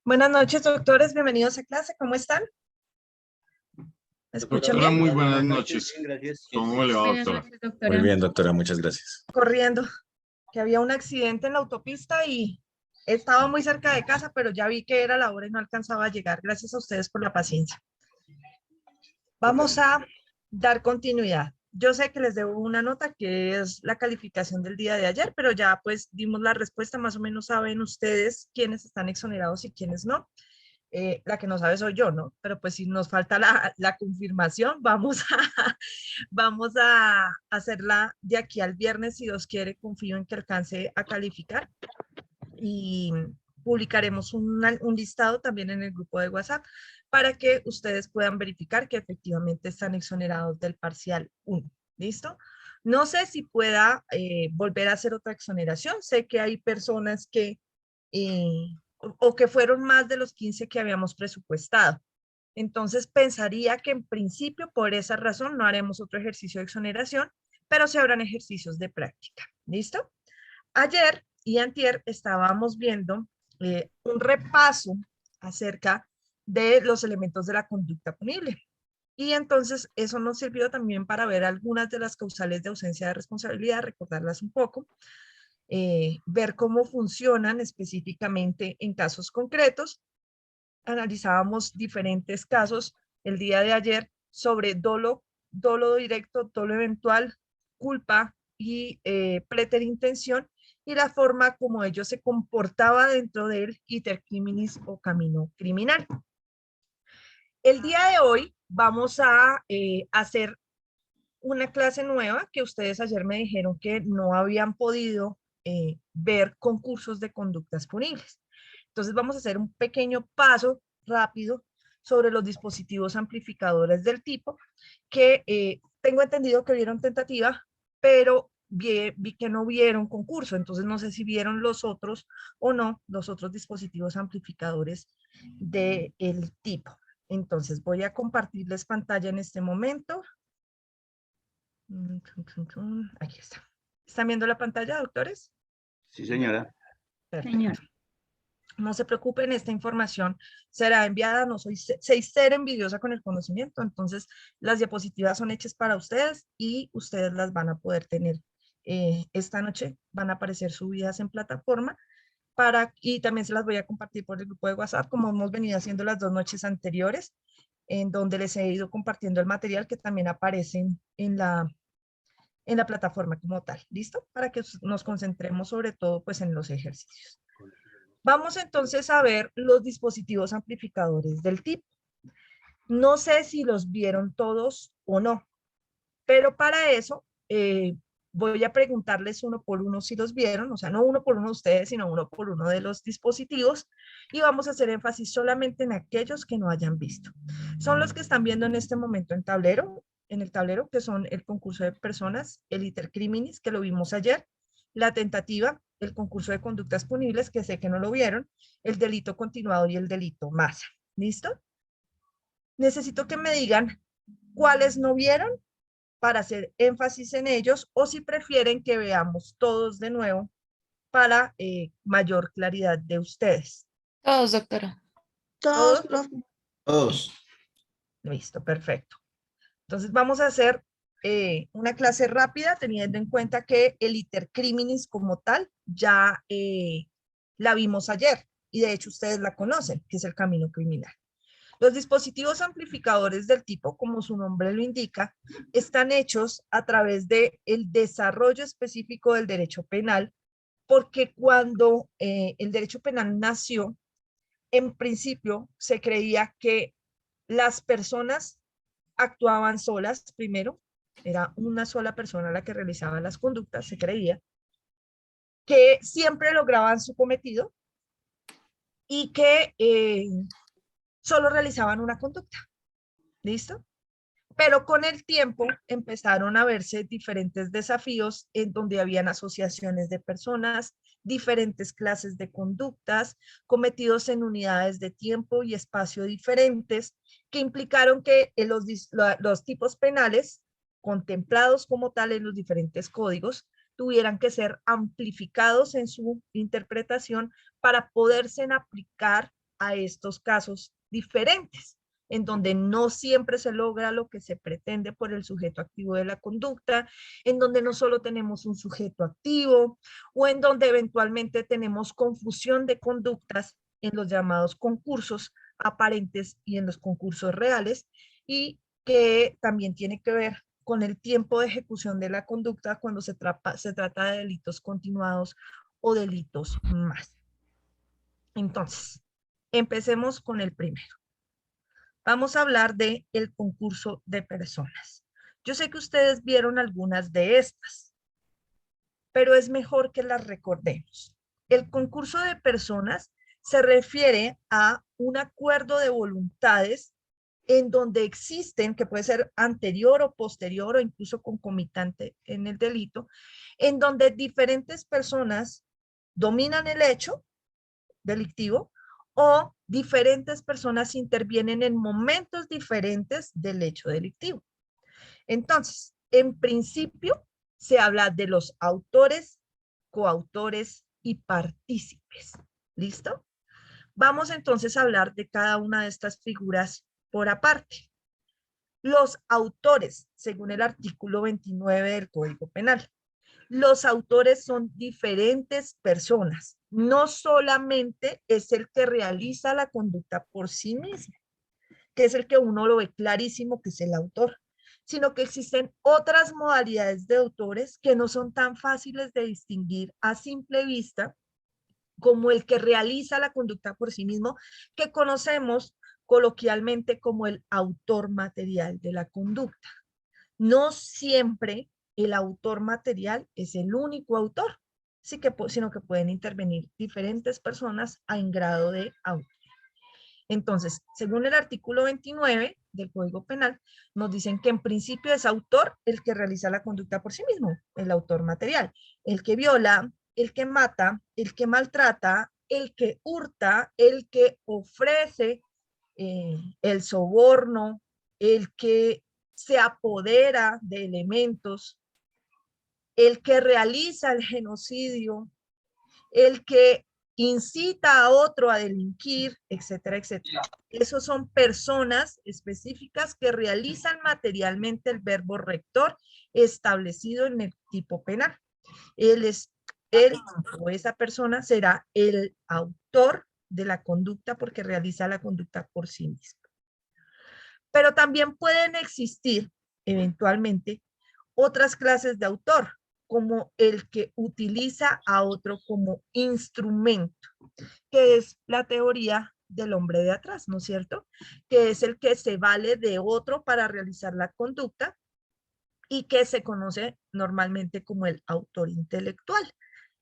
Buenas noches, doctores. Bienvenidos a clase. ¿Cómo están? ¿Me escuchan Doctora, bien? muy buenas noches. Bien, gracias. ¿Cómo le va, Buenas doctora? noches, doctora. Muy bien, doctora, muchas gracias. Corriendo, que había un accidente en la autopista y estaba muy cerca de casa, pero ya vi que era la hora y no alcanzaba a llegar. Gracias a ustedes por la paciencia. Vamos a dar continuidad. Yo sé que les debo una nota que es la calificación del día de ayer, pero ya pues dimos la respuesta. Más o menos saben ustedes quiénes están exonerados y quiénes no. La que no sabe soy yo, ¿no? Pero pues si nos falta la confirmación, vamos a hacerla de aquí al viernes, si Dios quiere. Confío en que alcance a calificar y publicaremos un listado también en el grupo de WhatsApp para que ustedes puedan verificar que efectivamente están exonerados del parcial 1. ¿Listo? No sé si pueda volver a hacer otra exoneración. Sé que hay personas que o que fueron más de los 15 que habíamos presupuestado. Entonces pensaría que en principio por esa razón no haremos otro ejercicio de exoneración, pero se habrán ejercicios de práctica. ¿Listo? Ayer y antier estábamos viendo un repaso acerca de los elementos de la conducta punible. Y entonces eso nos sirvió también para ver algunas de las causales de ausencia de responsabilidad, recordarlas un poco, ver cómo funcionan específicamente en casos concretos. Analizábamos diferentes casos el día de ayer sobre dolo directo, dolo eventual, culpa y preterintención, y la forma como ello se comportaba dentro del iter criminis o camino criminal. El día de hoy vamos a hacer una clase nueva que ustedes ayer me dijeron que no habían podido ver concursos de conductas punibles. Entonces vamos a hacer un pequeño paso rápido sobre los dispositivos amplificadores del tipo que tengo entendido que vieron tentativa, pero vi que no vieron concurso. Entonces no sé si vieron los otros o no, los otros dispositivos amplificadores del tipo. Entonces voy a compartirles pantalla en este momento. Aquí está. ¿Están viendo la pantalla, doctores? Sí, señora. Perfecto. Señor. No se preocupen, esta información será enviada. No soy ser envidiosa con el conocimiento, entonces las diapositivas son hechas para ustedes y ustedes las van a poder tener esta noche. Van a aparecer subidas en plataforma y también se las voy a compartir por el grupo de WhatsApp, como hemos venido haciendo las 2 noches anteriores, en donde les he ido compartiendo el material que también aparece en la plataforma como tal. ¿Listo? Para que nos concentremos sobre todo pues en los ejercicios. Vamos entonces a ver los dispositivos amplificadores del tipo. No sé si los vieron todos o no, pero para eso voy a preguntarles uno por uno si los vieron, o sea, no uno por uno de ustedes, sino uno por uno de los dispositivos, y vamos a hacer énfasis solamente en aquellos que no hayan visto. Son los que están viendo en este momento en el tablero, que son el concurso de personas, el iter criminis, que lo vimos ayer, la tentativa, el concurso de conductas punibles, que sé que no lo vieron, el delito continuado y el delito masa. ¿Listo? Necesito que me digan cuáles no vieron para hacer énfasis en ellos, o si prefieren que veamos todos de nuevo para mayor claridad de ustedes. Todos, doctora. ¿Todos? Todos. Listo, perfecto. Entonces vamos a hacer una clase rápida, teniendo en cuenta que el iter criminis como tal ya la vimos ayer, y de hecho ustedes la conocen, que es el camino criminal. Los dispositivos amplificadores del tipo, como su nombre lo indica, están hechos a través del desarrollo específico del derecho penal, porque cuando el derecho penal nació, en principio se creía que las personas actuaban solas primero, era una sola persona la que realizaba las conductas, se creía, que siempre lograban su cometido y que solo realizaban una conducta. ¿Listo? Pero con el tiempo empezaron a verse diferentes desafíos en donde habían asociaciones de personas, diferentes clases de conductas, cometidos en unidades de tiempo y espacio diferentes, que implicaron que los tipos penales, contemplados como tal en los diferentes códigos, tuvieran que ser amplificados en su interpretación para poderse aplicar a estos casos diferentes, en donde no siempre se logra lo que se pretende por el sujeto activo de la conducta, en donde no solo tenemos un sujeto activo, o en donde eventualmente tenemos confusión de conductas en los llamados concursos aparentes y en los concursos reales, y que también tiene que ver con el tiempo de ejecución de la conducta cuando se trata de delitos continuados o delitos más. Entonces, empecemos con el primero. Vamos a hablar de el concurso de personas. Yo sé que ustedes vieron algunas de estas, pero es mejor que las recordemos. El concurso de personas se refiere a un acuerdo de voluntades en donde existen, que puede ser anterior o posterior o incluso concomitante en el delito, en donde diferentes personas dominan el hecho delictivo o diferentes personas intervienen en momentos diferentes del hecho delictivo. Entonces, en principio, se habla de los autores, coautores y partícipes. ¿Listo? Vamos entonces a hablar de cada una de estas figuras por aparte. Los autores, según el artículo 29 del Código Penal. Los autores son diferentes personas. No solamente es el que realiza la conducta por sí mismo, que es el que uno lo ve clarísimo que es el autor, sino que existen otras modalidades de autores que no son tan fáciles de distinguir a simple vista como el que realiza la conducta por sí mismo, que conocemos coloquialmente como el autor material de la conducta. No siempre el autor material es el único autor, sino que pueden intervenir diferentes personas en grado de autor. Entonces, según el artículo 29 del Código Penal, nos dicen que en principio es autor el que realiza la conducta por sí mismo, el autor material, el que viola, el que mata, el que maltrata, el que hurta, el que ofrece el soborno, el que se apodera de elementos, el que realiza el genocidio, el que incita a otro a delinquir, etcétera, etcétera. Esos son personas específicas que realizan materialmente el verbo rector establecido en el tipo penal. Él o esa persona será el autor de la conducta porque realiza la conducta por sí mismo. Pero también pueden existir eventualmente otras clases de autor, como el que utiliza a otro como instrumento, que es la teoría del hombre de atrás, ¿no es cierto? Que es el que se vale de otro para realizar la conducta y que se conoce normalmente como el autor intelectual.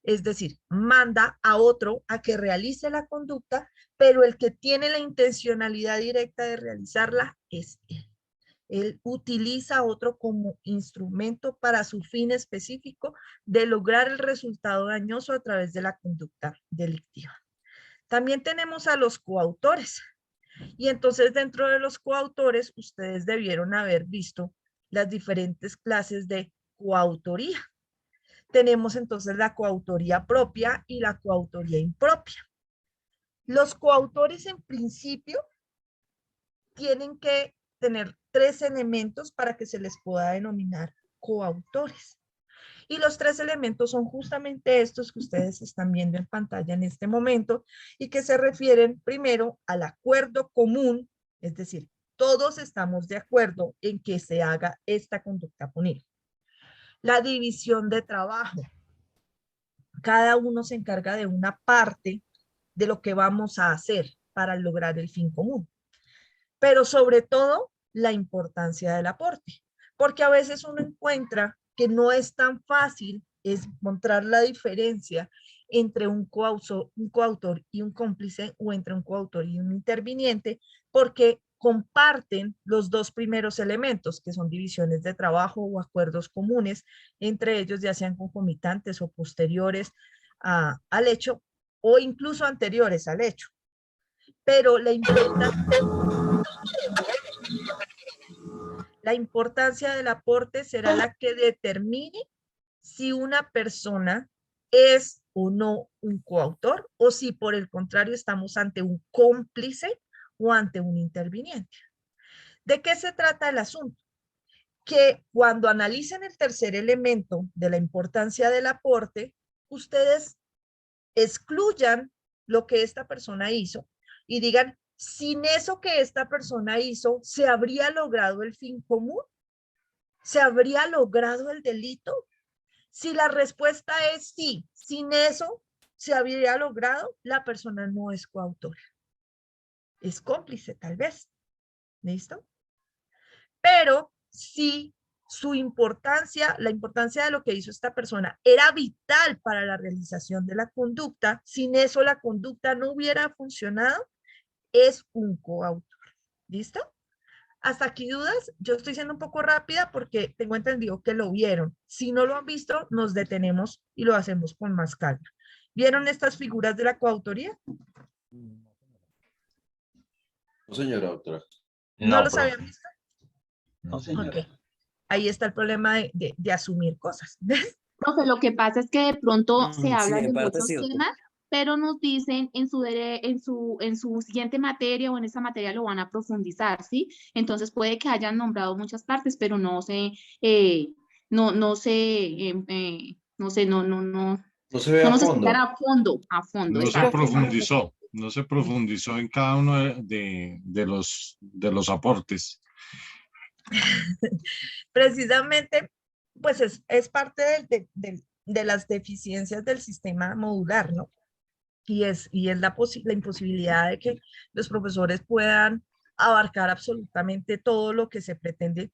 Es decir, manda a otro a que realice la conducta, pero el que tiene la intencionalidad directa de realizarla es él. Él utiliza a otro como instrumento para su fin específico de lograr el resultado dañoso a través de la conducta delictiva. También tenemos a los coautores. Y entonces dentro de los coautores, ustedes debieron haber visto las diferentes clases de coautoría. Tenemos entonces la coautoría propia y la coautoría impropia. Los coautores en principio tienen que tener 3 elementos para que se les pueda denominar coautores. Y los 3 elementos son justamente estos que ustedes están viendo en pantalla en este momento y que se refieren primero al acuerdo común, es decir, todos estamos de acuerdo en que se haga esta conducta punible. La división de trabajo. Cada uno se encarga de una parte de lo que vamos a hacer para lograr el fin común. Pero sobre todo, la importancia del aporte, porque a veces uno encuentra que no es tan fácil encontrar la diferencia entre un coautor y un cómplice o entre un coautor y un interviniente, porque comparten los 2 primeros elementos, que son divisiones de trabajo o acuerdos comunes, entre ellos ya sean concomitantes o posteriores al hecho o incluso anteriores al hecho. Pero la importancia del aporte será la que determine si una persona es o no un coautor, o si por el contrario estamos ante un cómplice o ante un interviniente. ¿De qué se trata el asunto? Que cuando analicen el tercer elemento de la importancia del aporte, ustedes excluyan lo que esta persona hizo y digan, sin eso que esta persona hizo, ¿se habría logrado el fin común? ¿Se habría logrado el delito? Si la respuesta es sí, sin eso se habría logrado, la persona no es coautora. Es cómplice, tal vez. ¿Listo? Pero si su importancia, la importancia de lo que hizo esta persona era vital para la realización de la conducta, sin eso la conducta no hubiera funcionado, es un coautor. ¿Listo? Hasta aquí dudas. Yo estoy siendo un poco rápida porque tengo entendido que lo vieron. Si no lo han visto, nos detenemos y lo hacemos con más calma. ¿Vieron estas figuras de la coautoría? No, señora doctora. ¿No No, los profe. habían visto? No, señora. Ok. Ahí está el problema de asumir cosas. Profe, lo que pasa es que de pronto se Sí, hablan en de parte muchos sí, doctor. temas, pero nos dicen en su siguiente materia o en esa materia lo van a profundizar, ¿sí? Entonces puede que hayan nombrado muchas partes, pero no sé, no sé, No se ve no a nos explican fondo. a fondo, No se exacto. profundizó en cada uno de los aportes. Precisamente, pues es parte de las deficiencias del sistema modular, ¿no? Y es la imposibilidad de que los profesores puedan abarcar absolutamente todo lo que se pretende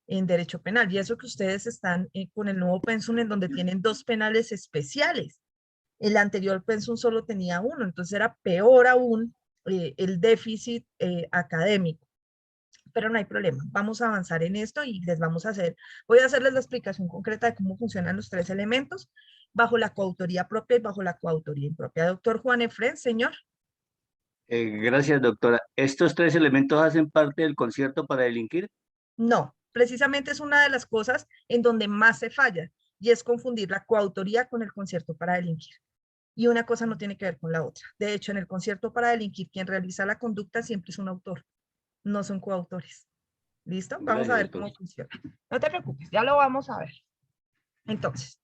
en derecho penal. Y eso que ustedes están con el nuevo pensum en donde tienen 2 penales especiales. El anterior pensum solo tenía 1, entonces era peor aún el déficit académico. Pero no hay problema, vamos a avanzar en esto y voy a hacerles la explicación concreta de cómo funcionan los 3 elementos bajo la coautoría propia y bajo la coautoría impropia. Doctor Juan Efren, señor. Gracias, doctora. ¿Estos 3 elementos hacen parte del concierto para delinquir? No, precisamente es una de las cosas en donde más se falla y es confundir la coautoría con el concierto para delinquir. Y una cosa no tiene que ver con la otra. De hecho, en el concierto para delinquir, quien realiza la conducta siempre es un autor, no son coautores. ¿Listo? Vamos a Gracias, ver doctor. cómo funciona. No te preocupes, ya lo vamos a ver. Entonces,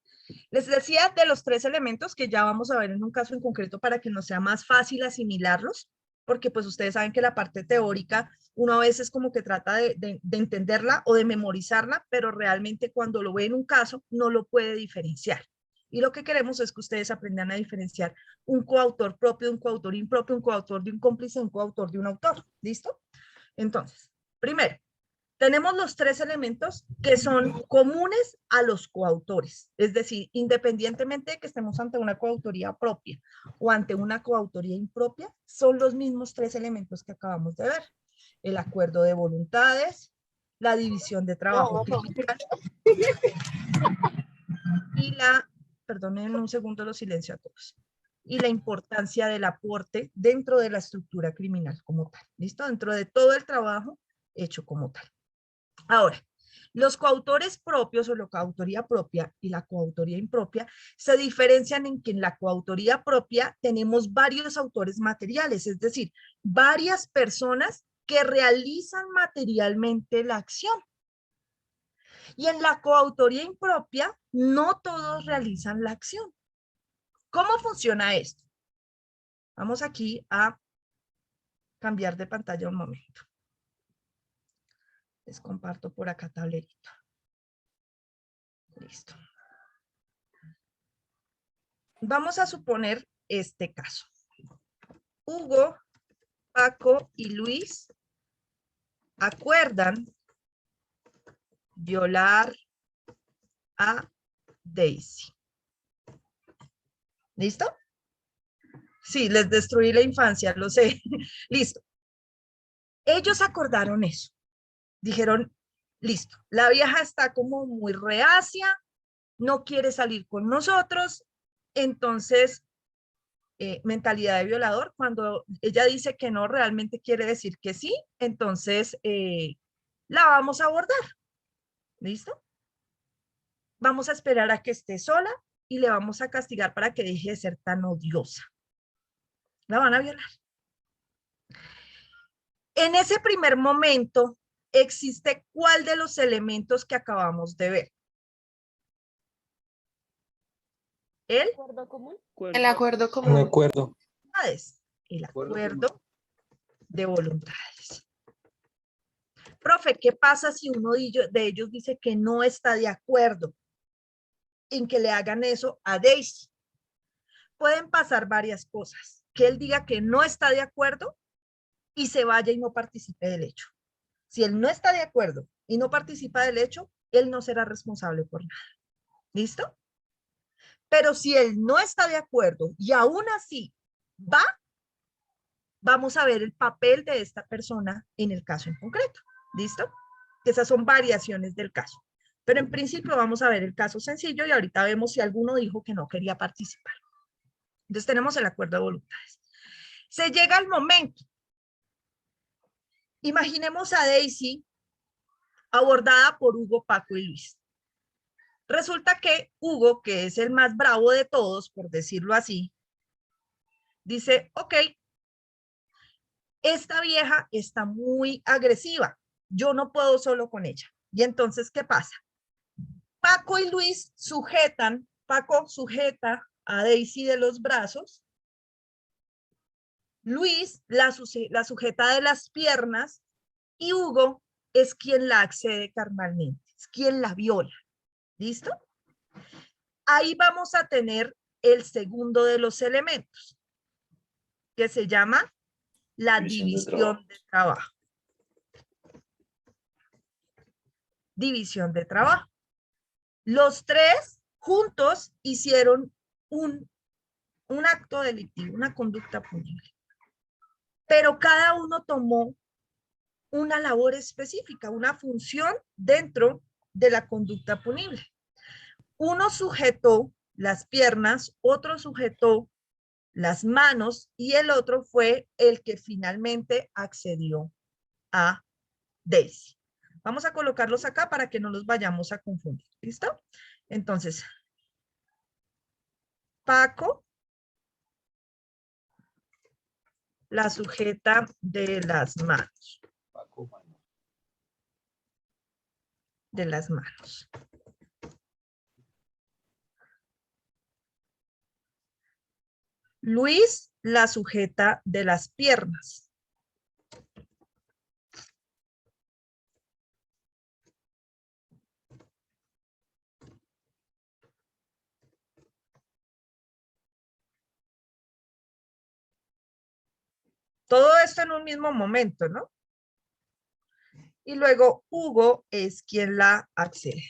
les decía de los 3 elementos que ya vamos a ver en un caso en concreto para que nos sea más fácil asimilarlos, porque pues ustedes saben que la parte teórica uno a veces como que trata de entenderla o de memorizarla, pero realmente cuando lo ve en un caso no lo puede diferenciar. Y lo que queremos es que ustedes aprendan a diferenciar un coautor propio, un coautor impropio, un coautor de un cómplice, un coautor de un autor. ¿Listo? Entonces, primero, tenemos los 3 elementos que son comunes a los coautores, es decir, independientemente de que estemos ante una coautoría propia o ante una coautoría impropia, son los mismos 3 elementos que acabamos de ver. El acuerdo de voluntades, la división de trabajo criminal y perdonen un segundo los silencio a todos, y la importancia del aporte dentro de la estructura criminal como tal, ¿listo? Dentro de todo el trabajo hecho como tal. Ahora, los coautores propios o la coautoría propia y la coautoría impropia se diferencian en que en la coautoría propia tenemos varios autores materiales, es decir, varias personas que realizan materialmente la acción. Y en la coautoría impropia, no todos realizan la acción. ¿Cómo funciona esto? Vamos aquí a cambiar de pantalla un momento. Les comparto por acá tablerito. Listo. Vamos a suponer este caso. Hugo, Paco y Luis acuerdan violar a Daisy. ¿Listo? Sí, les destruí la infancia, lo sé. Listo. Ellos acordaron eso. Dijeron, listo, la vieja está como muy reacia, no quiere salir con nosotros, entonces, mentalidad de violador, cuando ella dice que no, realmente quiere decir que sí, entonces la vamos a abordar. ¿Listo? Vamos a esperar a que esté sola y le vamos a castigar para que deje de ser tan odiosa. La van a violar. En ese primer momento existe ¿cuál de los elementos que acabamos de ver? El ¿Acuerdo común? El acuerdo Un común. acuerdo. voluntades. El acuerdo de voluntades. Profe, ¿qué pasa si uno de ellos dice que no está de acuerdo en que le hagan eso a Daisy? Pueden pasar varias cosas. Que él diga que no está de acuerdo y se vaya y no participe del hecho. Si él no está de acuerdo y no participa del hecho, él no será responsable por nada. ¿Listo? Pero si él no está de acuerdo y aún así va, vamos a ver el papel de esta persona en el caso en concreto. ¿Listo? Esas son variaciones del caso. Pero en principio vamos a ver el caso sencillo y ahorita vemos si alguno dijo que no quería participar. Entonces tenemos el acuerdo de voluntades. Se llega al momento. Imaginemos a Daisy abordada por Hugo, Paco y Luis. Resulta que Hugo, que es el más bravo de todos, por decirlo así, dice, ok, esta vieja está muy agresiva, yo no puedo solo con ella. Y entonces, ¿qué pasa? Paco y Luis sujetan, Paco sujeta a Daisy de los brazos, Luis la sujeta de las piernas y Hugo es quien la accede carnalmente, es quien la viola. ¿Listo? Ahí vamos a tener el segundo de los elementos, que se llama la división de trabajo. División de trabajo. Los tres juntos hicieron un acto delictivo, una conducta punible. Pero cada uno tomó una labor específica, una función dentro de la conducta punible. Uno sujetó las piernas, otro sujetó las manos y el otro fue el que finalmente accedió a Daisy. Vamos a colocarlos acá para que no los vayamos a confundir. ¿Listo? Entonces, Paco la sujeta de las manos. De las manos. Luis la sujeta de las piernas. Todo esto en un mismo momento, ¿no? Y luego Hugo es quien la accede.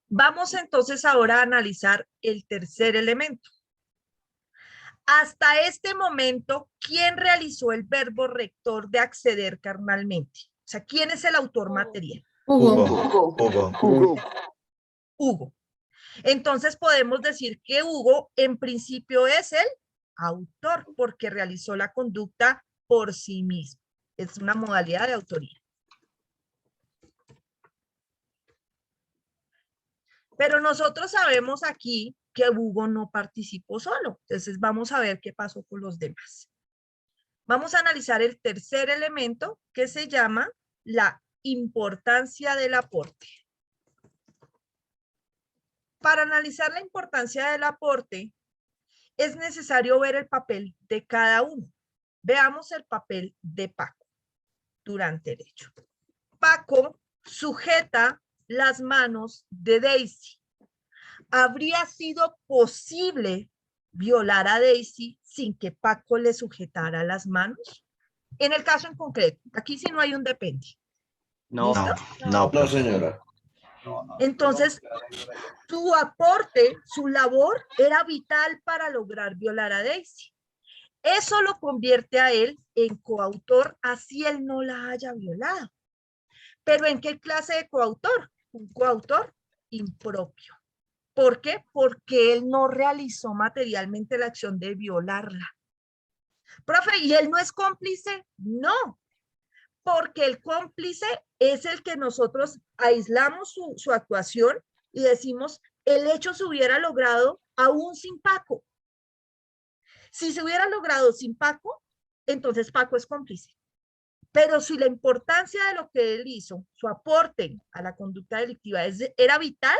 Vamos entonces ahora a analizar el tercer elemento. Hasta este momento, ¿quién realizó el verbo rector de acceder carnalmente? O sea, ¿quién es el autor material? Hugo. Entonces podemos decir que Hugo en principio es el autor porque realizó la conducta por sí mismo. Es una modalidad de autoría. Pero nosotros sabemos aquí que Hugo no participó solo. Entonces vamos a ver qué pasó con los demás. Vamos a analizar el tercer elemento que se llama la importancia del aporte. Para analizar la importancia del aporte es necesario ver el papel de cada uno. Veamos el papel de Paco durante el hecho. Paco sujeta las manos de Daisy. ¿Habría sido posible violar a Daisy sin que Paco le sujetara las manos? En el caso en concreto, aquí sí no hay un depende. No, No, señora. Entonces, su aporte, su labor era vital para lograr violar a Daisy. Eso lo convierte a él en coautor, así él no la haya violado. ¿Pero en qué clase de coautor? Un coautor impropio. ¿Por qué? Porque él no realizó materialmente la acción de violarla. Profe, ¿y él no es cómplice? No, Porque el cómplice es el que nosotros aislamos su actuación y decimos, el hecho se hubiera logrado aún sin Paco. Si se hubiera logrado sin Paco, entonces Paco es cómplice. Pero si la importancia de lo que él hizo, su aporte a la conducta delictiva era vital,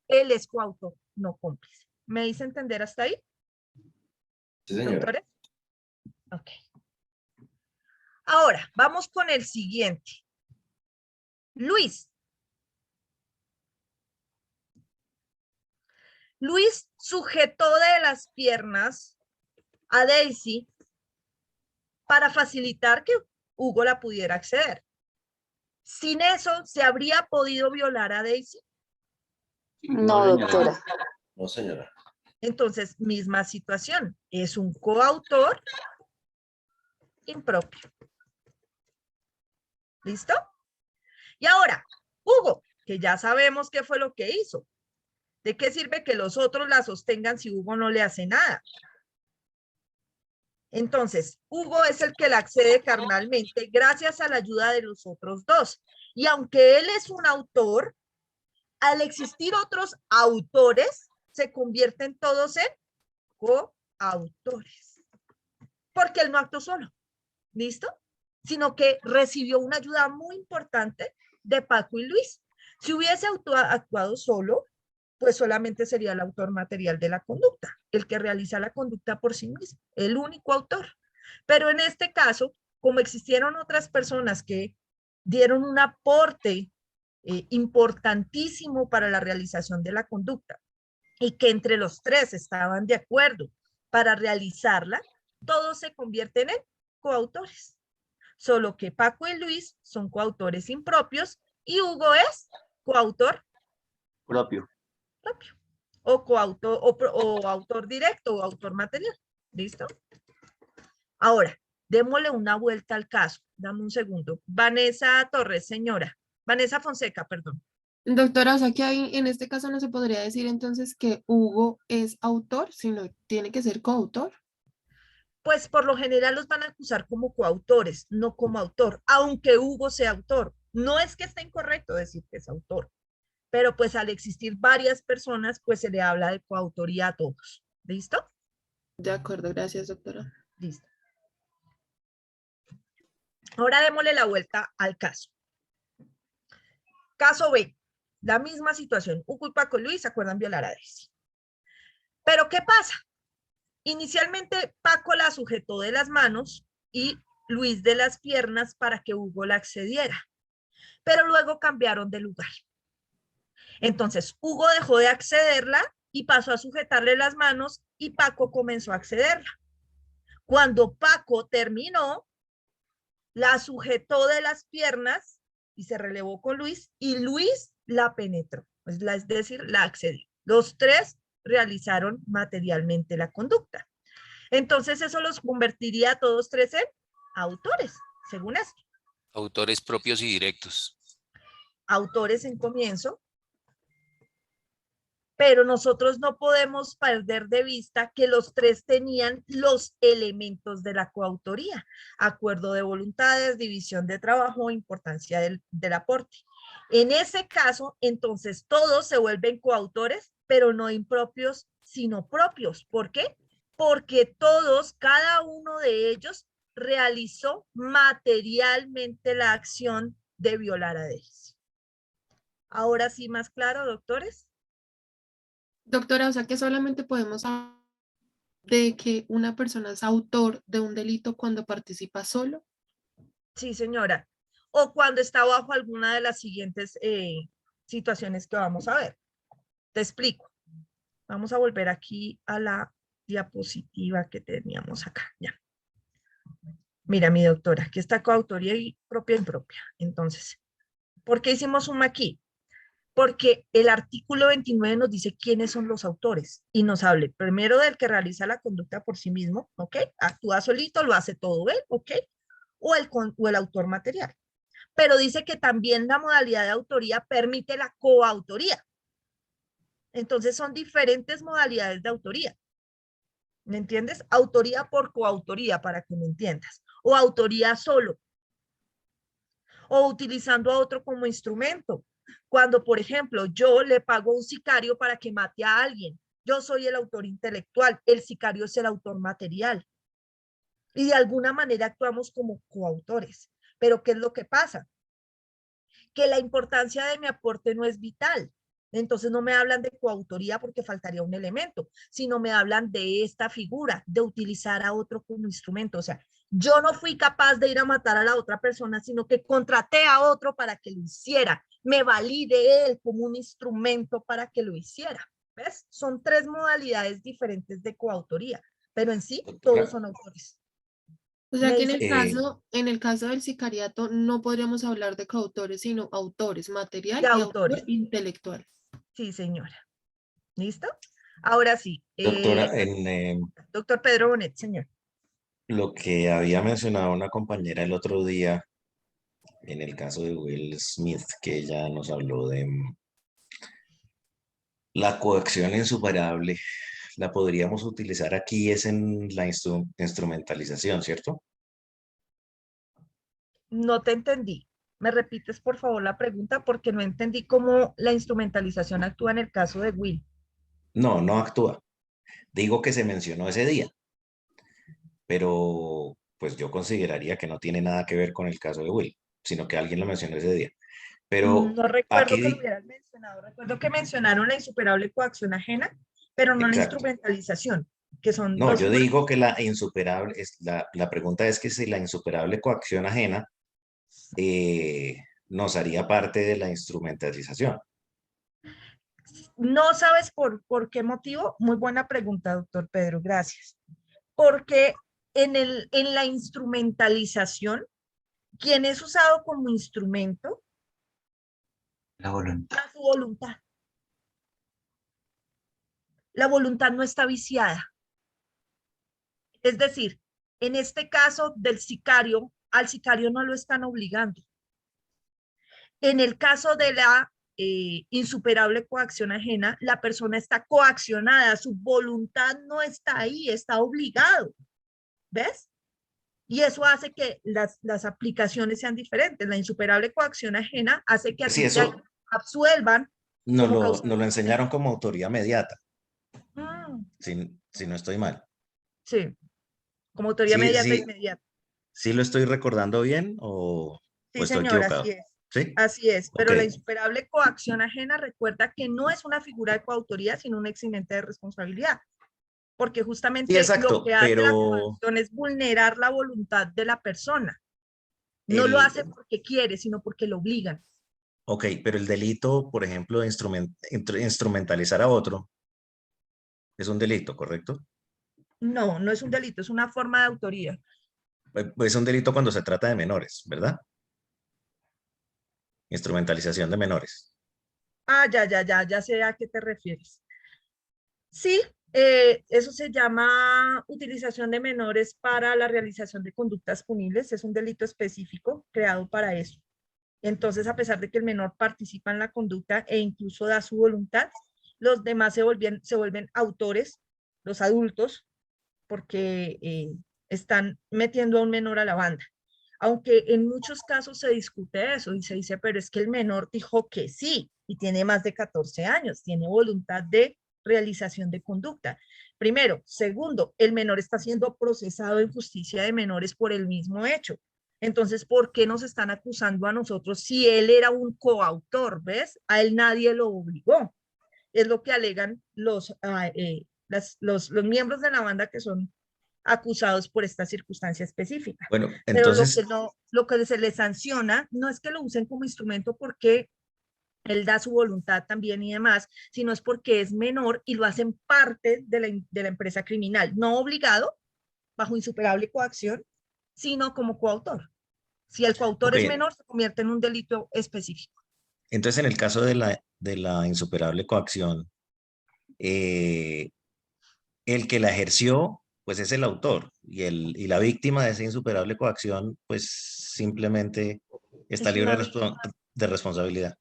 él es coautor, no cómplice. ¿Me hice entender hasta ahí? Sí, señora. ¿Doctores? Ok. Ahora, vamos con el siguiente. Luis. Luis sujetó de las piernas a Daisy para facilitar que Hugo la pudiera acceder. Sin eso, ¿se habría podido violar a Daisy? No, No, señora. doctora. No, señora. Entonces, misma situación. Es un coautor impropio. ¿Listo? Y ahora, Hugo, que ya sabemos qué fue lo que hizo. ¿De qué sirve que los otros la sostengan si Hugo no le hace nada? Entonces, Hugo es el que la accede carnalmente gracias a la ayuda de los otros dos. Y aunque él es un autor, al existir otros autores, se convierten todos en coautores. Porque él no actuó solo, ¿listo? Sino que recibió una ayuda muy importante de Paco y Luis. Si hubiese actuado solo, pues solamente sería el autor material de la conducta, el que realiza la conducta por sí mismo, el único autor. Pero en este caso, como existieron otras personas que dieron un aporte importantísimo para la realización de la conducta y que entre los tres estaban de acuerdo para realizarla, todos se convierten en coautores. Solo que Paco y Luis son coautores impropios y Hugo es coautor Propio. propio o coautor o autor directo o autor material. ¿Listo? Ahora, démosle una vuelta al caso. Dame un segundo. Vanessa Torres, señora. Vanessa Fonseca, perdón. Doctora, o sea que ahí, en este caso no se podría decir entonces que Hugo es autor, sino tiene que ser coautor. Pues por lo general los van a acusar como coautores, no como autor, aunque Hugo sea autor. No es que esté incorrecto decir que es autor, pero pues al existir varias personas, pues se le habla de coautoría a todos. ¿Listo? De acuerdo, gracias, doctora. Listo. Ahora démosle la vuelta al caso. Caso B, la misma situación. Hugo y Paco y Luis se acuerdan violar a Daisy. Pero ¿qué pasa? Inicialmente Paco la sujetó de las manos y Luis de las piernas para que Hugo la accediera, pero luego cambiaron de lugar. Entonces Hugo dejó de accederla y pasó a sujetarle las manos y Paco comenzó a accederla. Cuando Paco terminó, la sujetó de las piernas y se relevó con Luis y Luis la penetró, es decir, la accedió. Los tres realizaron materialmente la conducta. Entonces eso los convertiría a todos tres en autores, según esto. Autores propios y directos. Autores en comienzo, pero nosotros no podemos perder de vista que los tres tenían los elementos de la coautoría: acuerdo de voluntades, división de trabajo, importancia del aporte. En ese caso, entonces todos se vuelven coautores, pero no impropios, sino propios. ¿Por qué? Porque todos, cada uno de ellos, realizó materialmente la acción de violar a Daisy. Ahora sí, más claro, doctores. Doctora, o sea que solamente podemos hablar de que una persona es autor de un delito cuando participa solo. Sí, señora. O cuando está bajo alguna de las siguientes situaciones que vamos a ver. Te explico. Vamos a volver aquí a la diapositiva que teníamos acá. Ya. Mira, mi doctora, aquí está coautoría y propia impropia. Entonces, ¿por qué hicimos suma aquí? Porque el artículo 29 nos dice quiénes son los autores y nos habla primero del que realiza la conducta por sí mismo, ¿ok? Actúa solito, lo hace todo él, ¿ok? O el autor material. Pero dice que también la modalidad de autoría permite la coautoría. Entonces son diferentes modalidades de autoría. ¿Me entiendes? Autoría por coautoría, para que me entiendas. O autoría solo. o utilizando a otro como instrumento. Cuando, por ejemplo, yo le pago a un sicario para que mate a alguien, yo soy el autor intelectual, el sicario es el autor material. Y de alguna manera actuamos como coautores. Pero ¿qué es lo que pasa? Que la importancia de mi aporte no es vital. Entonces no me hablan de coautoría porque faltaría un elemento, sino me hablan de esta figura, de utilizar a otro como instrumento. O sea, yo no fui capaz de ir a matar a la otra persona, sino que contraté a otro para que lo hiciera. Me valí de él como un instrumento para que lo hiciera. ¿Ves? Son tres modalidades diferentes de coautoría, pero en sí todos son autores. O sea Me que dice, en el caso del sicariato no podríamos hablar de coautores, sino autores, material de y autor autores. intelectual. Sí, señora. ¿Listo? Ahora sí. Doctora, Doctor Pedro Bonet, señor. lo que había mencionado una compañera el otro día, en el caso de Will Smith, que ella nos habló de la coacción insuperable, la podríamos utilizar aquí es en la instrumentalización, ¿cierto? No te entendí. ¿Me repites, por favor, la pregunta? Porque no entendí cómo la instrumentalización actúa en el caso de Will. No, no actúa. Digo que se mencionó ese día, pero pues yo consideraría que no tiene nada que ver con el caso de Will, sino que alguien lo mencionó ese día. Pero No recuerdo aquí, que lo hubieran mencionado. Recuerdo que mencionaron la insuperable coacción ajena, pero no la exacto. instrumentalización, que son No, dos yo figuras. digo que la insuperable, la pregunta es que si la insuperable coacción ajena nos haría parte de la instrumentalización. ¿No sabes por qué motivo? Muy buena pregunta, doctor Pedro, gracias. Porque en la instrumentalización, quien es usado como instrumento, La voluntad. da su voluntad. La voluntad no está viciada. Es decir, en este caso del sicario, al sicario no lo están obligando. En el caso de la insuperable coacción ajena, la persona está coaccionada, su voluntad no está ahí, está obligado. ¿Ves? Y eso hace que las aplicaciones sean diferentes. La insuperable coacción ajena hace que a Sí, ti te eso absuelvan como nos lo causante. enseñaron como autoría mediata, Mm, si no estoy mal. sí, como autoría Sí, mediata sí, inmediata. sí lo estoy recordando bien o Sí, estoy señor, equivocado. así es. ¿Sí? Así es, Ok. pero la insuperable coacción ajena recuerda que no es una figura de coautoría, sino un eximente de responsabilidad, porque Sí, justamente lo que exacto, hace la pero coacción es vulnerar la voluntad de la persona. No lo hace el, porque quiere, sino porque lo obligan. ok, pero el delito, por ejemplo, de instrumentalizar a otro, es un delito, ¿correcto? No, no es un delito, es una forma de autoría. Es un delito cuando se trata de menores, ¿verdad? Instrumentalización de menores. Ah, ya sé a qué te refieres. Sí, eso se llama utilización de menores para la realización de conductas punibles. Es un delito específico creado para eso. Entonces, a pesar de que el menor participa en la conducta e incluso da su voluntad, los demás se vuelven autores, los adultos, porque están metiendo a un menor a la banda. Aunque en muchos casos se discute eso y se dice, pero es que el menor dijo que sí y tiene más de 14 años, tiene voluntad de realización de conducta. Primero. Segundo, el menor está siendo procesado en justicia de menores por el mismo hecho. Entonces, ¿por qué nos están acusando a nosotros si él era un coautor? ¿Ves? A él nadie lo obligó. Es lo que alegan los miembros de la banda que son acusados por esta circunstancia específica. Bueno, Pero entonces, lo que se les sanciona no es que lo usen como instrumento porque él da su voluntad también y demás, sino es porque es menor y lo hacen parte de la empresa criminal, no obligado, bajo insuperable coacción, sino como coautor. Si el coautor ok, es menor, se convierte en un delito específico. entonces en el caso de la insuperable coacción, eh, el que la ejerció, pues es el autor y la víctima de esa insuperable coacción, pues simplemente está Es libre una de responsabilidad.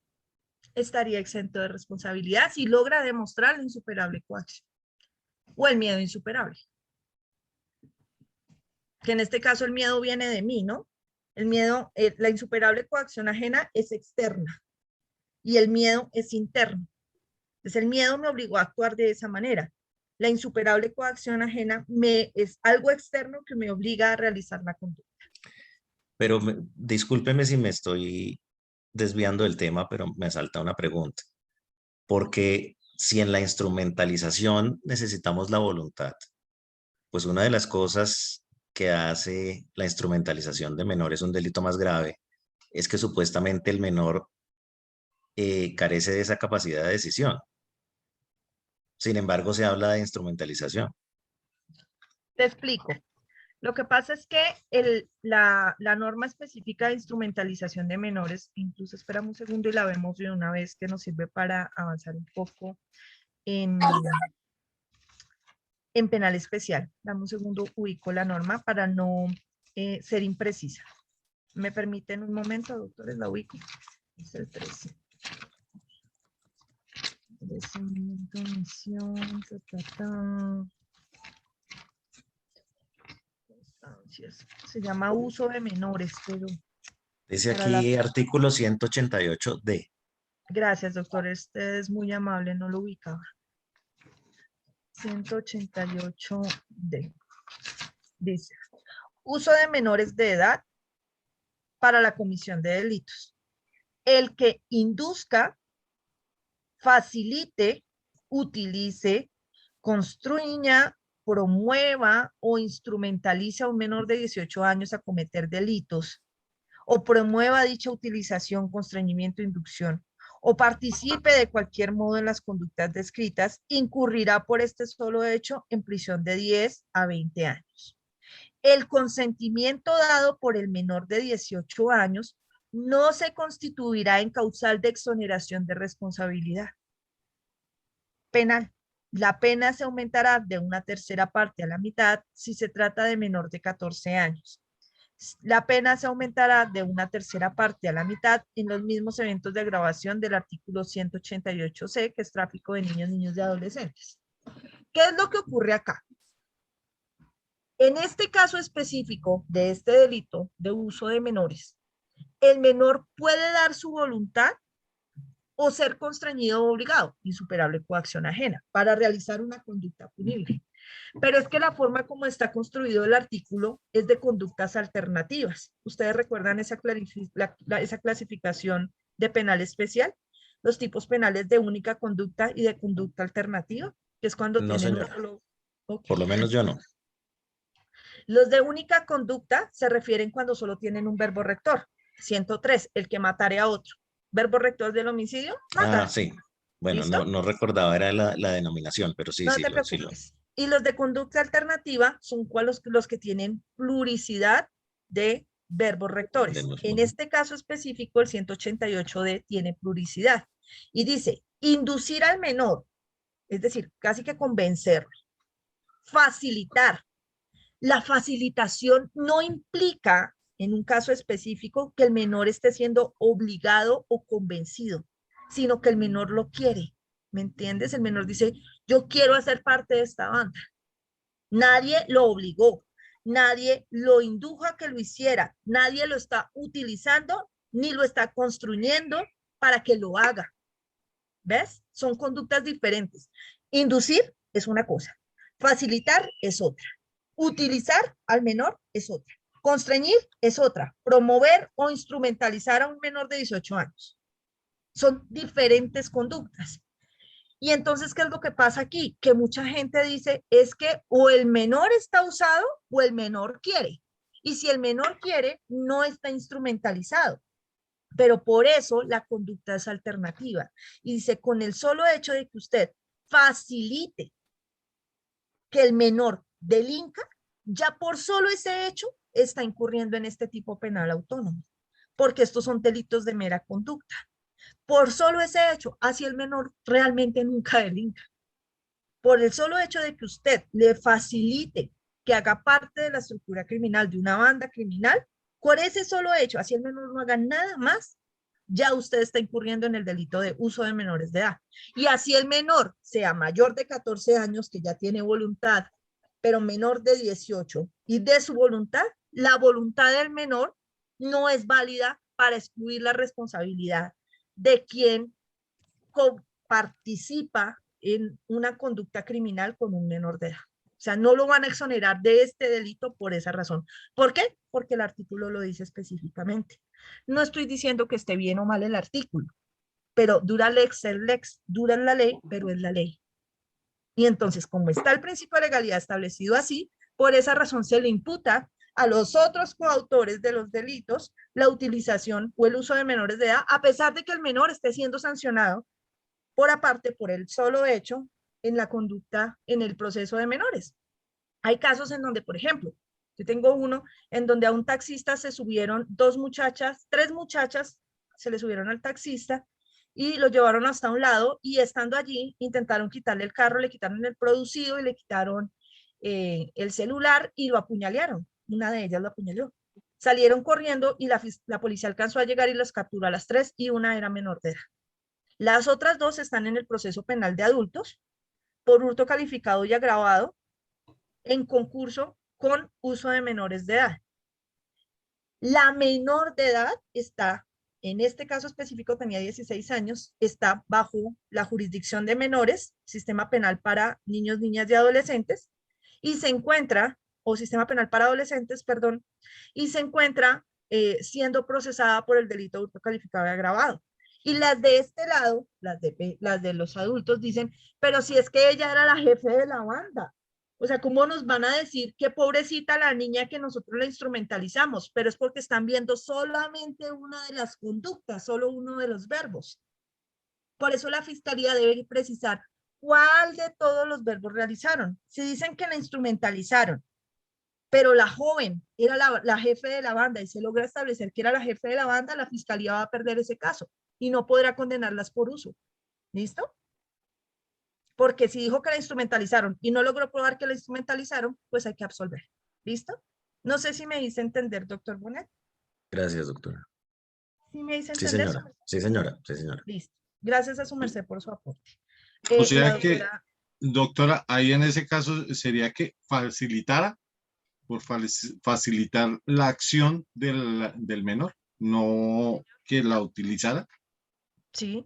estaría exento de responsabilidad si logra demostrar la insuperable coacción o el miedo insuperable. Que en este caso el miedo viene de mí, ¿no? El miedo, la insuperable coacción ajena es externa y el miedo es interno. Entonces el miedo me obligó a actuar de esa manera. La insuperable coacción ajena es algo externo que me obliga a realizar la conducta. Pero discúlpeme si me estoy desviando del tema, pero me salta una pregunta. Porque si en la instrumentalización necesitamos la voluntad, pues una de las cosas que hace la instrumentalización de menores un delito más grave es que supuestamente el menor carece de esa capacidad de decisión. Sin embargo, se habla de instrumentalización. Te explico. Lo que pasa es que la norma específica de instrumentalización de menores, incluso esperamos un segundo y la vemos de una vez, que nos sirve para avanzar un poco en penal especial. Dame un segundo, ubico la norma para no ser imprecisa. ¿Me permiten un momento, doctores? La ubico. Es el 13. Crecimiento, misión, se llama uso de menores, pero... Dice aquí artículo 188D. Gracias, doctor. Este es muy amable, no lo ubicaba. 188D. Dice, uso de menores de edad para la comisión de delitos. El que induzca, facilite, utilice, construya, promueva o instrumentalice a un menor de 18 años a cometer delitos o promueva dicha utilización, constreñimiento, inducción o participe de cualquier modo en las conductas descritas, incurrirá por este solo hecho en prisión de 10 a 20 años. El consentimiento dado por el menor de 18 años no se constituirá en causal de exoneración de responsabilidad penal. La pena se aumentará de una tercera parte a la mitad si se trata de menor de 14 años. La pena se aumentará de una tercera parte a la mitad en los mismos eventos de agravación del artículo 188C, que es tráfico de niños, niños y adolescentes. ¿Qué es lo que ocurre acá? En este caso específico de este delito de uso de menores, el menor puede dar su voluntad o ser constreñido o obligado, insuperable coacción ajena, para realizar una conducta punible. Pero es que la forma como está construido el artículo es de conductas alternativas. ¿Ustedes recuerdan esa clasificación de penal especial? Los tipos penales de única conducta y de conducta alternativa, que es cuando No, tienen un señora. solo... Okay. Por lo menos yo no. Los de única conducta se refieren cuando solo tienen un verbo rector. 103, el que matare a otro. Verbo rector del homicidio, matar. Ah, sí. Bueno, ¿Listo? no recordaba, era la denominación, pero sí, No sí, te sí preocupes. Y los de conducta alternativa son los que tienen pluricidad de verbos rectores. En este caso específico, el 188D tiene pluricidad. Y dice, inducir al menor, es decir, casi que convencerlo. Facilitar. La facilitación no implica, en un caso específico, que el menor esté siendo obligado o convencido, sino que el menor lo quiere. ¿Me entiendes? El menor dice, yo quiero hacer parte de esta banda. Nadie lo obligó, nadie lo indujo a que lo hiciera, nadie lo está utilizando ni lo está construyendo para que lo haga. ¿Ves? Son conductas diferentes. Inducir es una cosa, facilitar es otra. Utilizar al menor es otra. Constreñir es otra. Promover o instrumentalizar a un menor de 18 años. Son diferentes conductas. Y entonces, ¿qué es lo que pasa aquí? Que mucha gente dice, es que o el menor está usado o el menor quiere. Y si el menor quiere, no está instrumentalizado. Pero por eso la conducta es alternativa. Y dice, con el solo hecho de que usted facilite que el menor delinca, ya por solo ese hecho está incurriendo en este tipo penal autónomo, porque estos son delitos de mera conducta. Por solo ese hecho, así el menor realmente nunca delinca. Por el solo hecho de que usted le facilite que haga parte de la estructura criminal de una banda criminal, por ese solo hecho, así el menor no haga nada más, ya usted está incurriendo en el delito de uso de menores de edad. Y así el menor sea mayor de 14 años, que ya tiene voluntad, pero menor de 18, y de su voluntad, la voluntad del menor no es válida para excluir la responsabilidad de quien participa en una conducta criminal con un menor de edad. O sea, no lo van a exonerar de este delito por esa razón. ¿Por qué? Porque el artículo lo dice específicamente. No estoy diciendo que esté bien o mal el artículo, pero dura lex, el lex, dura en la ley, pero es la ley. Y entonces, como está el principio de legalidad establecido así, por esa razón se le imputa a los otros coautores de los delitos la utilización o el uso de menores de edad, a pesar de que el menor esté siendo sancionado por aparte por el solo hecho en la conducta en el proceso de menores. Hay casos en donde, por ejemplo, yo tengo uno en donde a un taxista se subieron tres muchachas se le subieron al taxista y lo llevaron hasta un lado y estando allí intentaron quitarle el carro, le quitaron el producido y le quitaron el celular y lo apuñalearon. Una de ellas lo apuñaló. Salieron corriendo y la policía alcanzó a llegar y las capturó a las 3 y una era menor de edad. Las otras 2 están en el proceso penal de adultos por hurto calificado y agravado en concurso con uso de menores de edad. La menor de edad está, en este caso específico tenía 16 años, está bajo la jurisdicción de menores, sistema penal para niños, niñas y adolescentes, y se encuentra, o sistema penal para adolescentes, perdón, y se encuentra siendo procesada por el delito de hurto calificado y agravado. Y las de este lado, las de los adultos dicen, pero si es que ella era la jefe de la banda. O sea, ¿cómo nos van a decir que pobrecita la niña que nosotros la instrumentalizamos? Pero es porque están viendo solamente una de las conductas, solo uno de los verbos. Por eso la fiscalía debe precisar cuál de todos los verbos realizaron. Si dicen que la instrumentalizaron, pero la joven era la jefe de la banda y se logra establecer que era la jefe de la banda, la fiscalía va a perder ese caso y no podrá condenarlas por uso. ¿Listo? Porque si dijo que la instrumentalizaron y no logró probar que la instrumentalizaron, pues hay que absolver. ¿Listo? No sé si me hice entender, doctor Bonet. Gracias, doctora. ¿Sí me hice Sí, entender? señora. Sí, señora. Sí, señora. Listo. Gracias a su merced por su aporte. O sea La que, doctora, doctora, ahí en ese caso sería que facilitar la acción del menor, no que la utilizara. sí,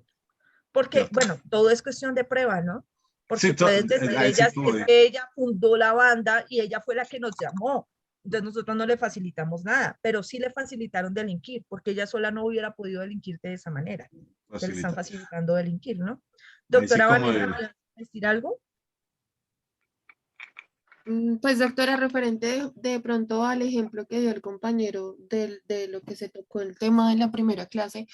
porque, ¿Cierto? bueno, todo es cuestión de prueba, ¿no? Porque Sí, puedes decir, ahí sí ella, como es que ella fundó la banda y ella fue la que nos llamó. Entonces nosotros no le facilitamos nada, pero sí le facilitaron delinquir, porque ella sola no hubiera podido delinquir de esa manera. Se le están facilitar. facilitando delinquir, ¿no? Ahí sí Doctora como Vanessa, de, ¿quiere decir algo? Pues doctora, referente de pronto al ejemplo que dio el compañero de lo que se tocó el tema de la primera clase,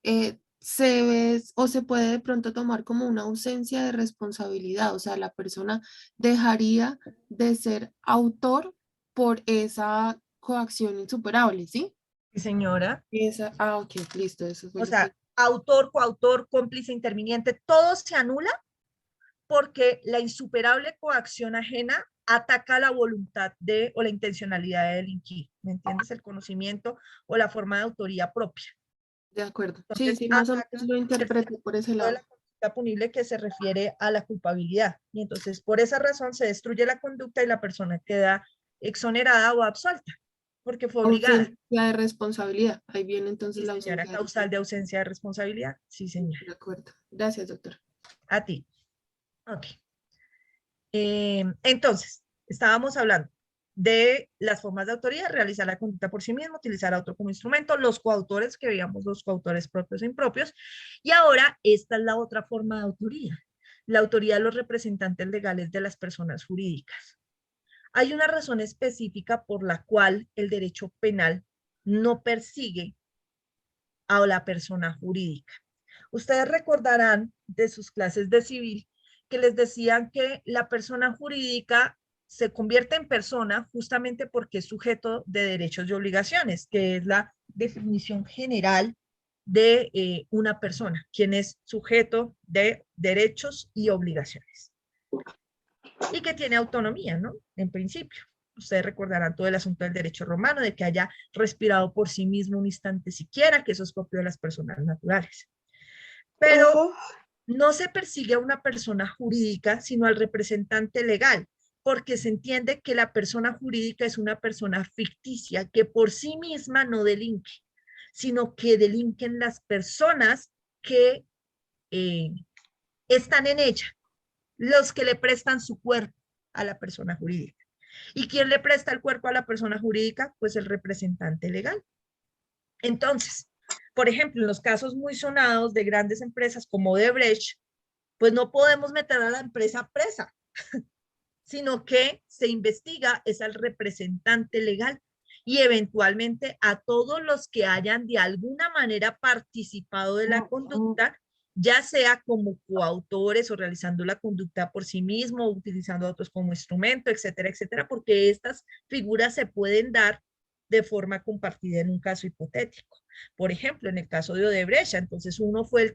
se ve o se puede de pronto tomar como una ausencia de responsabilidad, o sea, la persona dejaría de ser autor por esa coacción insuperable, ¿sí? Sí, señora. Ok, listo, eso fue O lo que... sea, autor, coautor, cómplice, interviniente, todo se anula porque la insuperable coacción ajena ataca la voluntad de o la intencionalidad de delinquir, ¿me entiendes? El conocimiento o la forma de autoría propia. De acuerdo. Sí, Entonces, sí, más o menos ataca lo el interpreto principio por ese de la lado. conducta punible que se refiere a la culpabilidad. Y entonces, por esa razón, se destruye la conducta y la persona queda exonerada o absuelta, porque fue obligada. Ausencia de responsabilidad. Ahí viene entonces Sí, la señora, ausencia de causal de responsabilidad. ausencia de responsabilidad. Sí, señora. De acuerdo. Gracias, doctora. A ti. Ok. Entonces, estábamos hablando de las formas de autoría, realizar la conducta por sí mismo, utilizar a otro como instrumento, los coautores, que veíamos los coautores propios e impropios, y ahora esta es la otra forma de autoría, la autoría de los representantes legales de las personas jurídicas. Hay una razón específica por la cual el derecho penal no persigue a la persona jurídica. Ustedes recordarán de sus clases de civil que les decían que la persona jurídica se convierte en persona justamente porque es sujeto de derechos y obligaciones, que es la definición general de una persona, quien es sujeto de derechos y obligaciones. Y que tiene autonomía, ¿no? En principio. Ustedes recordarán todo el asunto del derecho romano, de que haya respirado por sí mismo un instante siquiera, que eso es propio de las personas naturales. Pero no se persigue a una persona jurídica, sino al representante legal, porque se entiende que la persona jurídica es una persona ficticia que por sí misma no delinque, sino que delinquen las personas que están en ella, los que le prestan su cuerpo a la persona jurídica. ¿Y quién le presta el cuerpo a la persona jurídica? Pues el representante legal. Entonces, por ejemplo, en los casos muy sonados de grandes empresas como Odebrecht, pues no podemos meter a la empresa presa, sino que se investiga es al representante legal y eventualmente a todos los que hayan de alguna manera participado de la conducta, ya sea como coautores o realizando la conducta por sí mismo, o utilizando a otros como instrumento, etcétera, etcétera, porque estas figuras se pueden dar de forma compartida en un caso hipotético. Por ejemplo, en el caso de Odebrecht, entonces uno fue el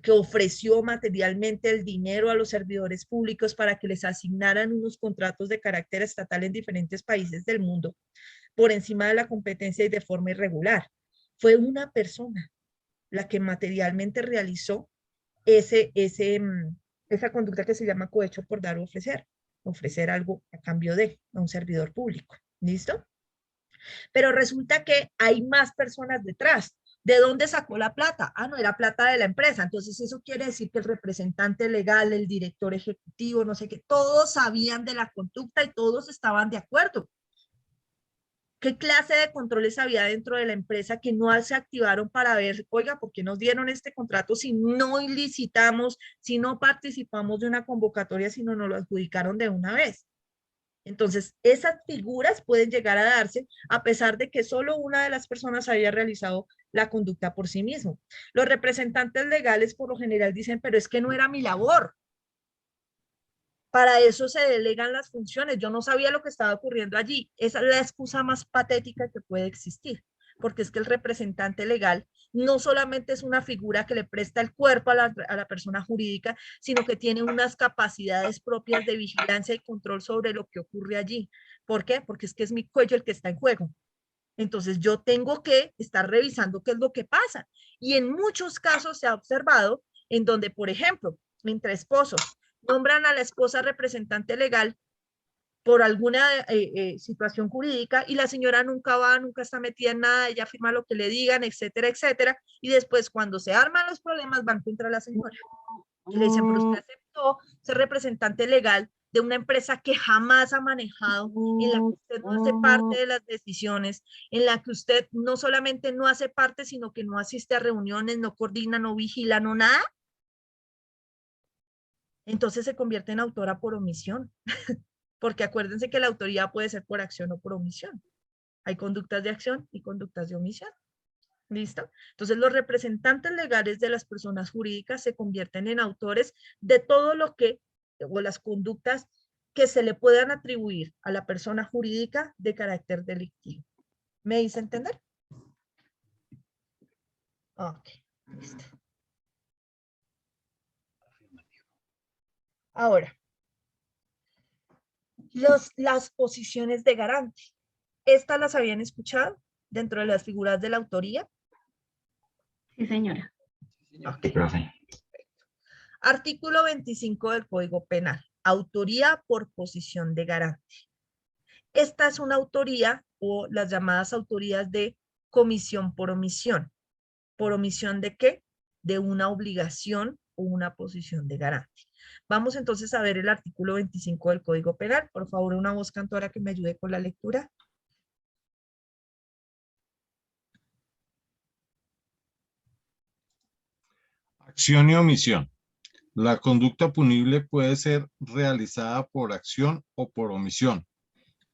que ofreció materialmente el dinero a los servidores públicos para que les asignaran unos contratos de carácter estatal en diferentes países del mundo por encima de la competencia y de forma irregular. Fue una persona la que materialmente realizó esa conducta que se llama cohecho por dar o ofrecer algo a cambio de a un servidor público. ¿Listo? Pero resulta que hay más personas detrás. ¿De dónde sacó la plata? Ah, no, era plata de la empresa. Entonces eso quiere decir que el representante legal, el director ejecutivo, no sé qué, todos sabían de la conducta y todos estaban de acuerdo. ¿Qué clase de controles había dentro de la empresa que no se activaron para ver, oiga, ¿por qué nos dieron este contrato si no licitamos, si no participamos de una convocatoria, si no nos lo adjudicaron de una vez? Entonces, esas figuras pueden llegar a darse a pesar de que solo una de las personas había realizado la conducta por sí mismo. Los representantes legales por lo general dicen, pero es que no era mi labor. Para eso se delegan las funciones. Yo no sabía lo que estaba ocurriendo allí. Esa es la excusa más patética que puede existir, porque es que el representante legal no solamente es una figura que le presta el cuerpo a la persona jurídica, sino que tiene unas capacidades propias de vigilancia y control sobre lo que ocurre allí. ¿Por qué? Porque es que es mi cuello el que está en juego. Entonces yo tengo que estar revisando qué es lo que pasa. Y en muchos casos se ha observado en donde, por ejemplo, entre esposos, nombran a la esposa representante legal por alguna situación jurídica y la señora nunca va, nunca está metida en nada, ella firma lo que le digan, etcétera, etcétera, y después cuando se arman los problemas van contra la señora. Y le dicen, pero usted aceptó ser representante legal de una empresa que jamás ha manejado, en la que usted no hace parte de las decisiones, en la que usted no solamente no hace parte, sino que no asiste a reuniones, no coordina, no vigila, no nada. Entonces se convierte en autora por omisión. Porque acuérdense que la autoría puede ser por acción o por omisión. Hay conductas de acción y conductas de omisión. ¿Listo? Entonces los representantes legales de las personas jurídicas se convierten en autores de todo lo que, o las conductas que se le puedan atribuir a la persona jurídica de carácter delictivo. ¿Me hice entender? Ok, listo. Ahora, las posiciones de garante. ¿Estas las habían escuchado dentro de las figuras de la autoría? Sí, señora. Okay. Artículo 25 del Código Penal. Autoría por posición de garante. Esta es una autoría o las llamadas autorías de comisión por omisión. ¿Por omisión de qué? De una obligación o una posición de garante. Vamos entonces a ver el artículo 25 del Código Penal. Por favor, una voz cantora que me ayude con la lectura. Acción y omisión. La conducta punible puede ser realizada por acción o por omisión.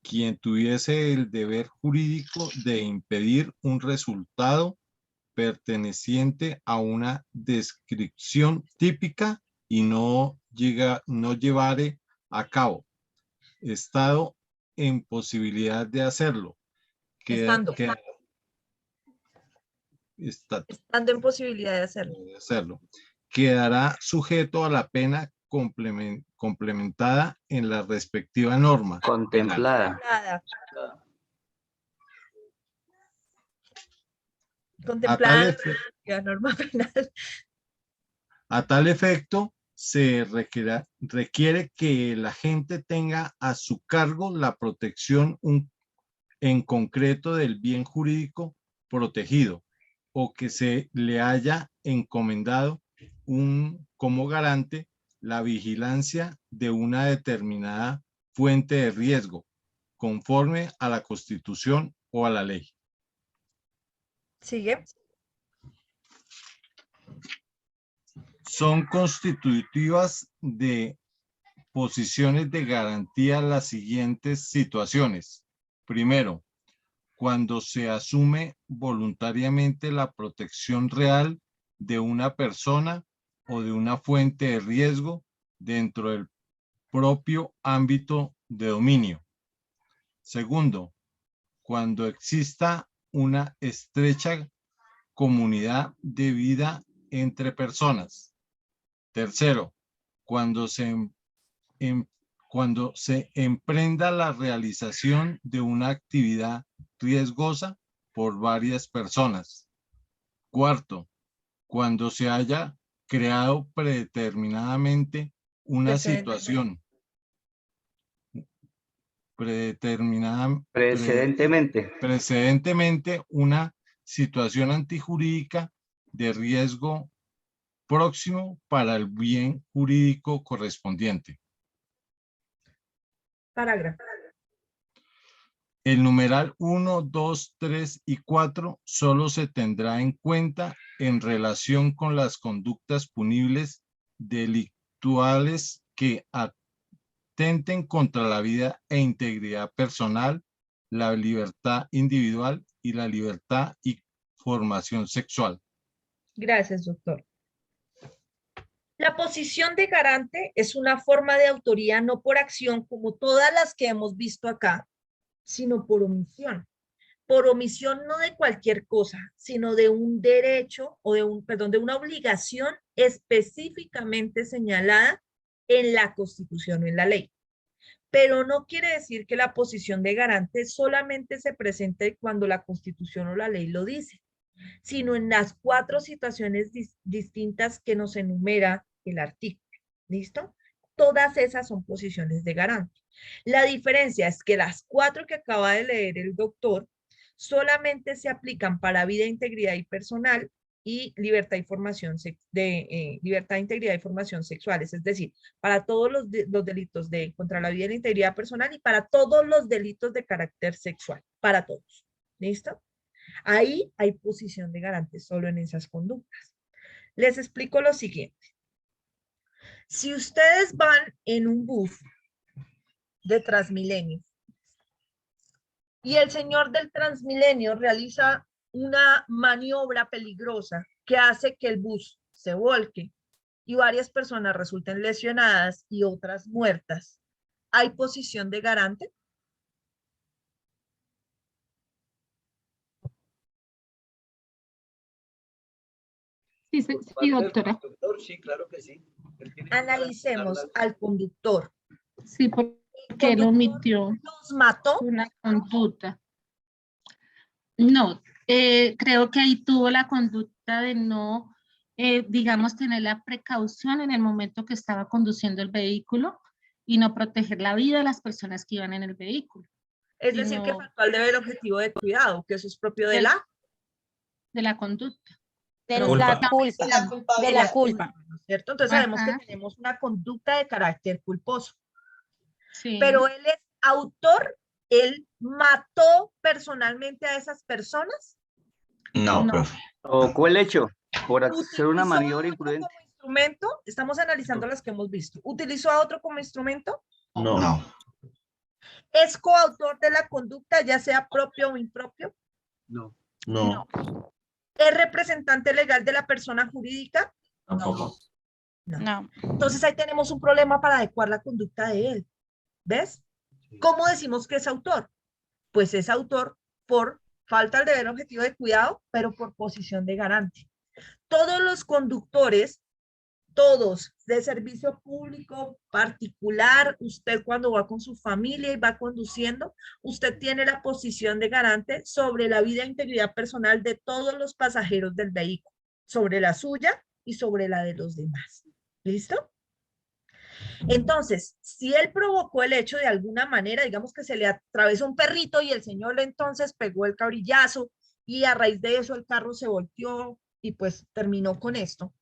Quien tuviese el deber jurídico de impedir un resultado perteneciente a una descripción típica y no llevare a cabo, estado en posibilidad de hacerlo. Estando en posibilidad de hacerlo. Quedará sujeto a la pena complementada en la respectiva norma. Contemplada. Contemplada en la norma penal. A tal efecto, se requiere que el agente tenga a su cargo la protección en concreto del bien jurídico protegido o que se le haya encomendado como garante la vigilancia de una determinada fuente de riesgo conforme a la Constitución o a la ley. Sigue. Son constitutivas de posiciones de garantía las siguientes situaciones. Primero, cuando se asume voluntariamente la protección real de una persona o de una fuente de riesgo dentro del propio ámbito de dominio. Segundo, cuando exista una estrecha comunidad de vida entre personas. Tercero, cuando se emprenda la realización de una actividad riesgosa por varias personas. Cuarto, cuando se haya creado predeterminadamente una situación. Precedentemente una situación antijurídica de riesgo próximo para el bien jurídico correspondiente. Parágrafo. El numeral 1, 2, 3 y 4 solo se tendrá en cuenta en relación con las conductas punibles delictuales que atenten contra la vida e integridad personal, la libertad individual y la libertad y formación sexual. Gracias, doctor. La posición de garante es una forma de autoría no por acción como todas las que hemos visto acá, sino por omisión. Por omisión no de cualquier cosa, sino de un derecho o de una obligación específicamente señalada en la Constitución o en la ley. Pero no quiere decir que la posición de garante solamente se presente cuando la Constitución o la ley lo dice, sino en las 4 situaciones distintas que nos enumera el artículo. ¿Listo? Todas esas son posiciones de garante. La diferencia es que las 4 que acaba de leer el doctor solamente se aplican para vida, integridad y personal y libertad, libertad, integridad y formación sexuales, es decir, para todos los delitos contra la vida y la integridad personal y para todos los delitos de carácter sexual, para todos. ¿Listo? Ahí hay posición de garante solo en esas conductas. Les explico lo siguiente. Si ustedes van en un bus de Transmilenio y el señor del Transmilenio realiza una maniobra peligrosa que hace que el bus se volque y varias personas resulten lesionadas y otras muertas, ¿hay posición de garante? Sí, doctora. Sí, claro que sí. Analicemos al conductor. Sí, porque él omitió ¿Los mató? una conducta. No, creo que ahí tuvo la conducta de no, digamos, tener la precaución en el momento que estaba conduciendo el vehículo y no proteger la vida de las personas que iban en el vehículo. Es decir, que faltó al deber objetivo de cuidado, que eso es propio de la conducta. De No, la culpa, de la culpa. ¿no es cierto? Entonces sabemos que tenemos una conducta de carácter culposo. Sí. Pero él es autor, él mató personalmente a esas personas. No, profe. ¿O cuál hecho? Por hacer una ¿Utilizó maniobra a otro imprudente. como instrumento? Estamos analizando las que hemos visto. ¿Utilizó a otro como instrumento? No. ¿Es coautor de la conducta, ya sea propio o impropio? No. No. ¿Es representante legal de la persona jurídica? Tampoco. No. Entonces ahí tenemos un problema para adecuar la conducta de él. ¿Ves? ¿Cómo decimos que es autor? Pues es autor por falta al deber objetivo de cuidado, pero por posición de garante. Todos los conductores, todos, de servicio público, particular, usted cuando va con su familia y va conduciendo, usted tiene la posición de garante sobre la vida e integridad personal de todos los pasajeros del vehículo, sobre la suya y sobre la de los demás. ¿Listo? Entonces, si él provocó el hecho de alguna manera, digamos que se le atravesó un perrito y el señor entonces pegó el cabrillazo y a raíz de eso el carro se volteó y pues terminó con esto,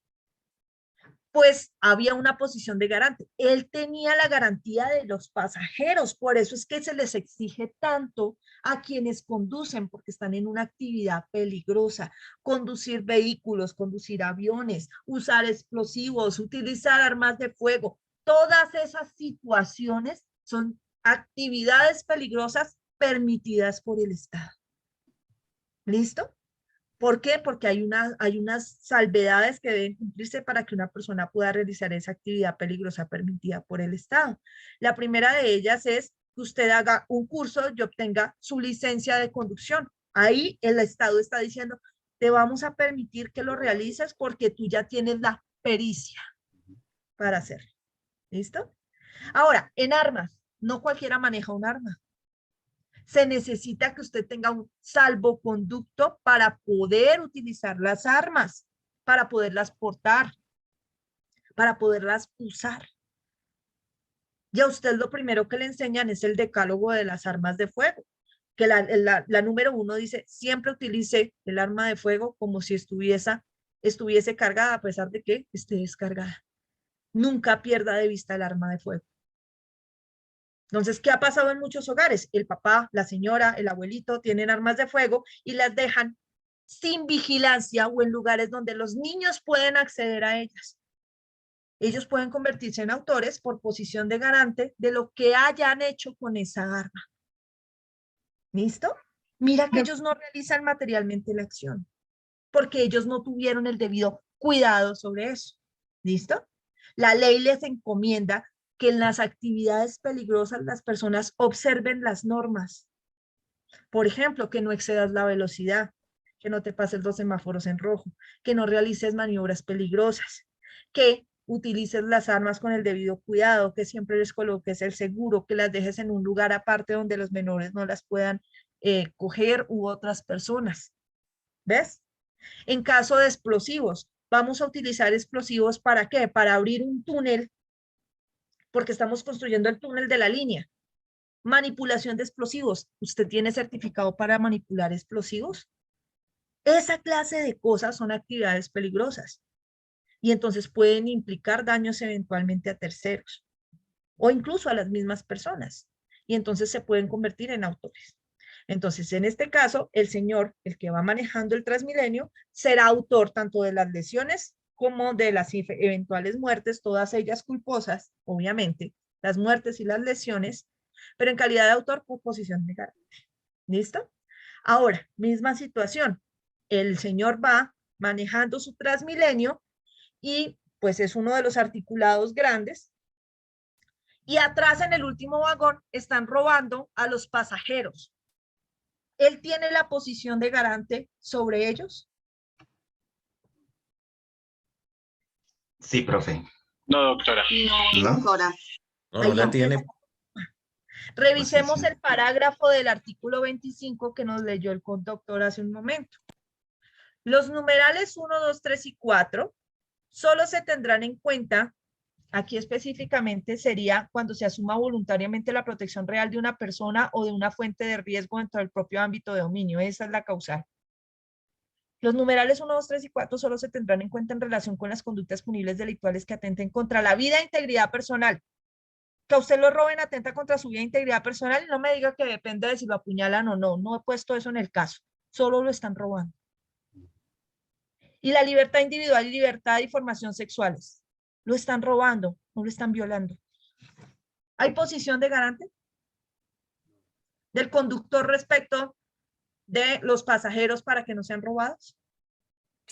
pues había una posición de garante. Él tenía la garantía de los pasajeros, por eso es que se les exige tanto a quienes conducen, porque están en una actividad peligrosa. Conducir vehículos, conducir aviones, usar explosivos, utilizar armas de fuego. Todas esas situaciones son actividades peligrosas permitidas por el Estado. ¿Listo? ¿Por qué? Porque hay unas salvedades que deben cumplirse para que una persona pueda realizar esa actividad peligrosa permitida por el Estado. La primera de ellas es que usted haga un curso y obtenga su licencia de conducción. Ahí el Estado está diciendo, te vamos a permitir que lo realices porque tú ya tienes la pericia para hacerlo. ¿Listo? Ahora, en armas, no cualquiera maneja un arma. Se necesita que usted tenga un salvoconducto para poder utilizar las armas, para poderlas portar, para poderlas usar. Y a usted lo primero que le enseñan es el decálogo de las armas de fuego, que la número 1 dice, siempre utilice el arma de fuego como si estuviese cargada, a pesar de que esté descargada. Nunca pierda de vista el arma de fuego. Entonces, ¿qué ha pasado en muchos hogares? El papá, la señora, el abuelito tienen armas de fuego y las dejan sin vigilancia o en lugares donde los niños pueden acceder a ellas. Ellos pueden convertirse en autores por posición de garante de lo que hayan hecho con esa arma. ¿Listo? Mira que ellos no realizan materialmente la acción, porque ellos no tuvieron el debido cuidado sobre eso. ¿Listo? La ley les encomienda que en las actividades peligrosas las personas observen las normas. Por ejemplo, que no excedas la velocidad, que no te pases los semáforos en rojo, que no realices maniobras peligrosas, que utilices las armas con el debido cuidado, que siempre les coloques el seguro, que las dejes en un lugar aparte donde los menores no las puedan coger u otras personas. ¿Ves? En caso de explosivos, vamos a utilizar explosivos ¿para qué? Para abrir un túnel, porque estamos construyendo el túnel de la línea. Manipulación de explosivos. ¿Usted tiene certificado para manipular explosivos? Esa clase de cosas son actividades peligrosas y entonces pueden implicar daños eventualmente a terceros o incluso a las mismas personas y entonces se pueden convertir en autores. Entonces, en este caso, el señor, el que va manejando el Transmilenio, será autor tanto de las lesiones como de las eventuales muertes, todas ellas culposas, obviamente, las muertes y las lesiones, pero en calidad de autor por posición de garante. ¿Listo? Ahora, misma situación. El señor va manejando su Transmilenio y pues es uno de los articulados grandes y atrás en el último vagón están robando a los pasajeros. ¿Él tiene la posición de garante sobre ellos? Sí, profe. No, doctora. ¿No? Doctora. No la tiene. Revisemos Posición. el parágrafo del artículo 25 que nos leyó el conductor hace un momento. Los numerales 1, 2, 3 y 4 solo se tendrán en cuenta, aquí específicamente sería cuando se asuma voluntariamente la protección real de una persona o de una fuente de riesgo dentro del propio ámbito de dominio. Esa es la causal. Los numerales 1, 2, 3 y 4 solo se tendrán en cuenta en relación con las conductas punibles delictuales que atenten contra la vida e integridad personal. Que a usted lo roben atenta contra su vida e integridad personal y no me diga que depende de si lo apuñalan o no. No he puesto eso en el caso. Solo lo están robando. Y la libertad individual y libertad de información sexuales. Lo están robando, no lo están violando. ¿Hay posición de garante del conductor respecto de los pasajeros para que no sean robados?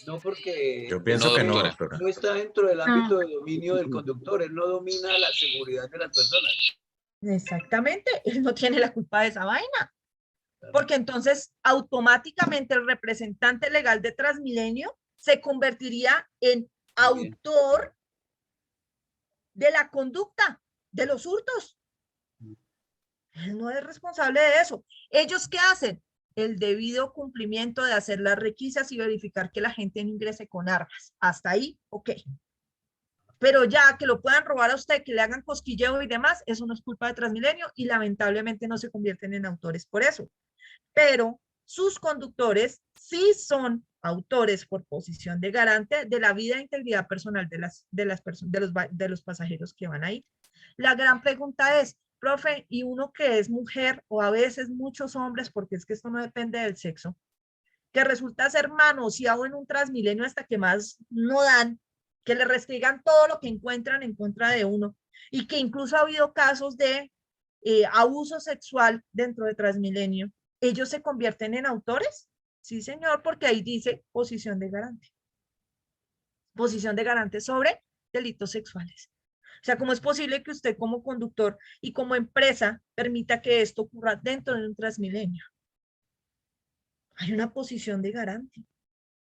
No, porque Yo pienso No, que no, doctora. doctora. no está dentro del ámbito de dominio del conductor. Él no domina la seguridad de las personas. Exactamente, él no tiene la culpa de esa vaina. Porque entonces automáticamente el representante legal de Transmilenio se convertiría en autor de la conducta, de los hurtos. Él no es responsable de eso. ¿Ellos qué hacen? El debido cumplimiento de hacer las requisas y verificar que la gente no ingrese con armas. Hasta ahí, ok. Pero ya que lo puedan robar a usted, que le hagan cosquilleo y demás, eso no es culpa de Transmilenio y lamentablemente no se convierten en autores por eso. Pero sus conductores sí son autores por posición de garante de la vida e integridad personal de los pasajeros que van ahí. La gran pregunta es, profe, y uno que es mujer o a veces muchos hombres, porque es que esto no depende del sexo, que resulta ser manoseado en un Transmilenio hasta que más no dan, que le restringan todo lo que encuentran en contra de uno y que incluso ha habido casos de abuso sexual dentro de Transmilenio. ¿Ellos se convierten en autores? Sí, señor, porque ahí dice posición de garante. Posición de garante sobre delitos sexuales. O sea, ¿cómo es posible que usted como conductor y como empresa permita que esto ocurra dentro de un Transmilenio? Hay una posición de garante.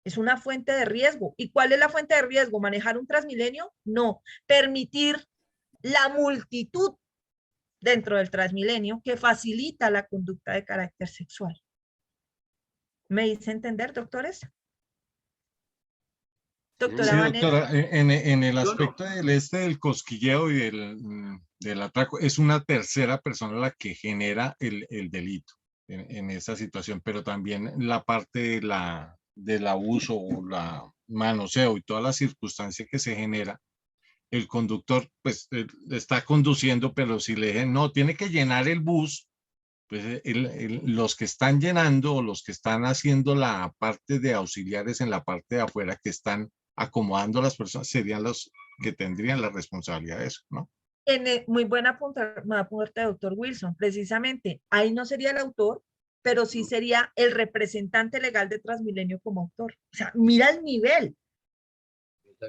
Es una fuente de riesgo. ¿Y cuál es la fuente de riesgo? ¿Manejar un Transmilenio? No. Permitir la multitud dentro del Transmilenio que facilita la conducta de carácter sexual. ¿Me hice entender, doctores? Doctora Sí, Vanessa. doctora, en el aspecto del cosquilleo y del atraco, es una tercera persona la que genera el delito en esa situación, pero también la parte del abuso o la manoseo y toda la circunstancia que se genera, el conductor pues está conduciendo, pero si le dicen, no, tiene que llenar el bus, pues los que están llenando o los que están haciendo la parte de auxiliares en la parte de afuera que están acomodando a las personas serían los que tendrían la responsabilidad de eso, ¿no? Muy buena apunte, doctor Wilson. Precisamente, ahí no sería el autor, pero sí sería el representante legal de Transmilenio como autor. O sea, mira el nivel.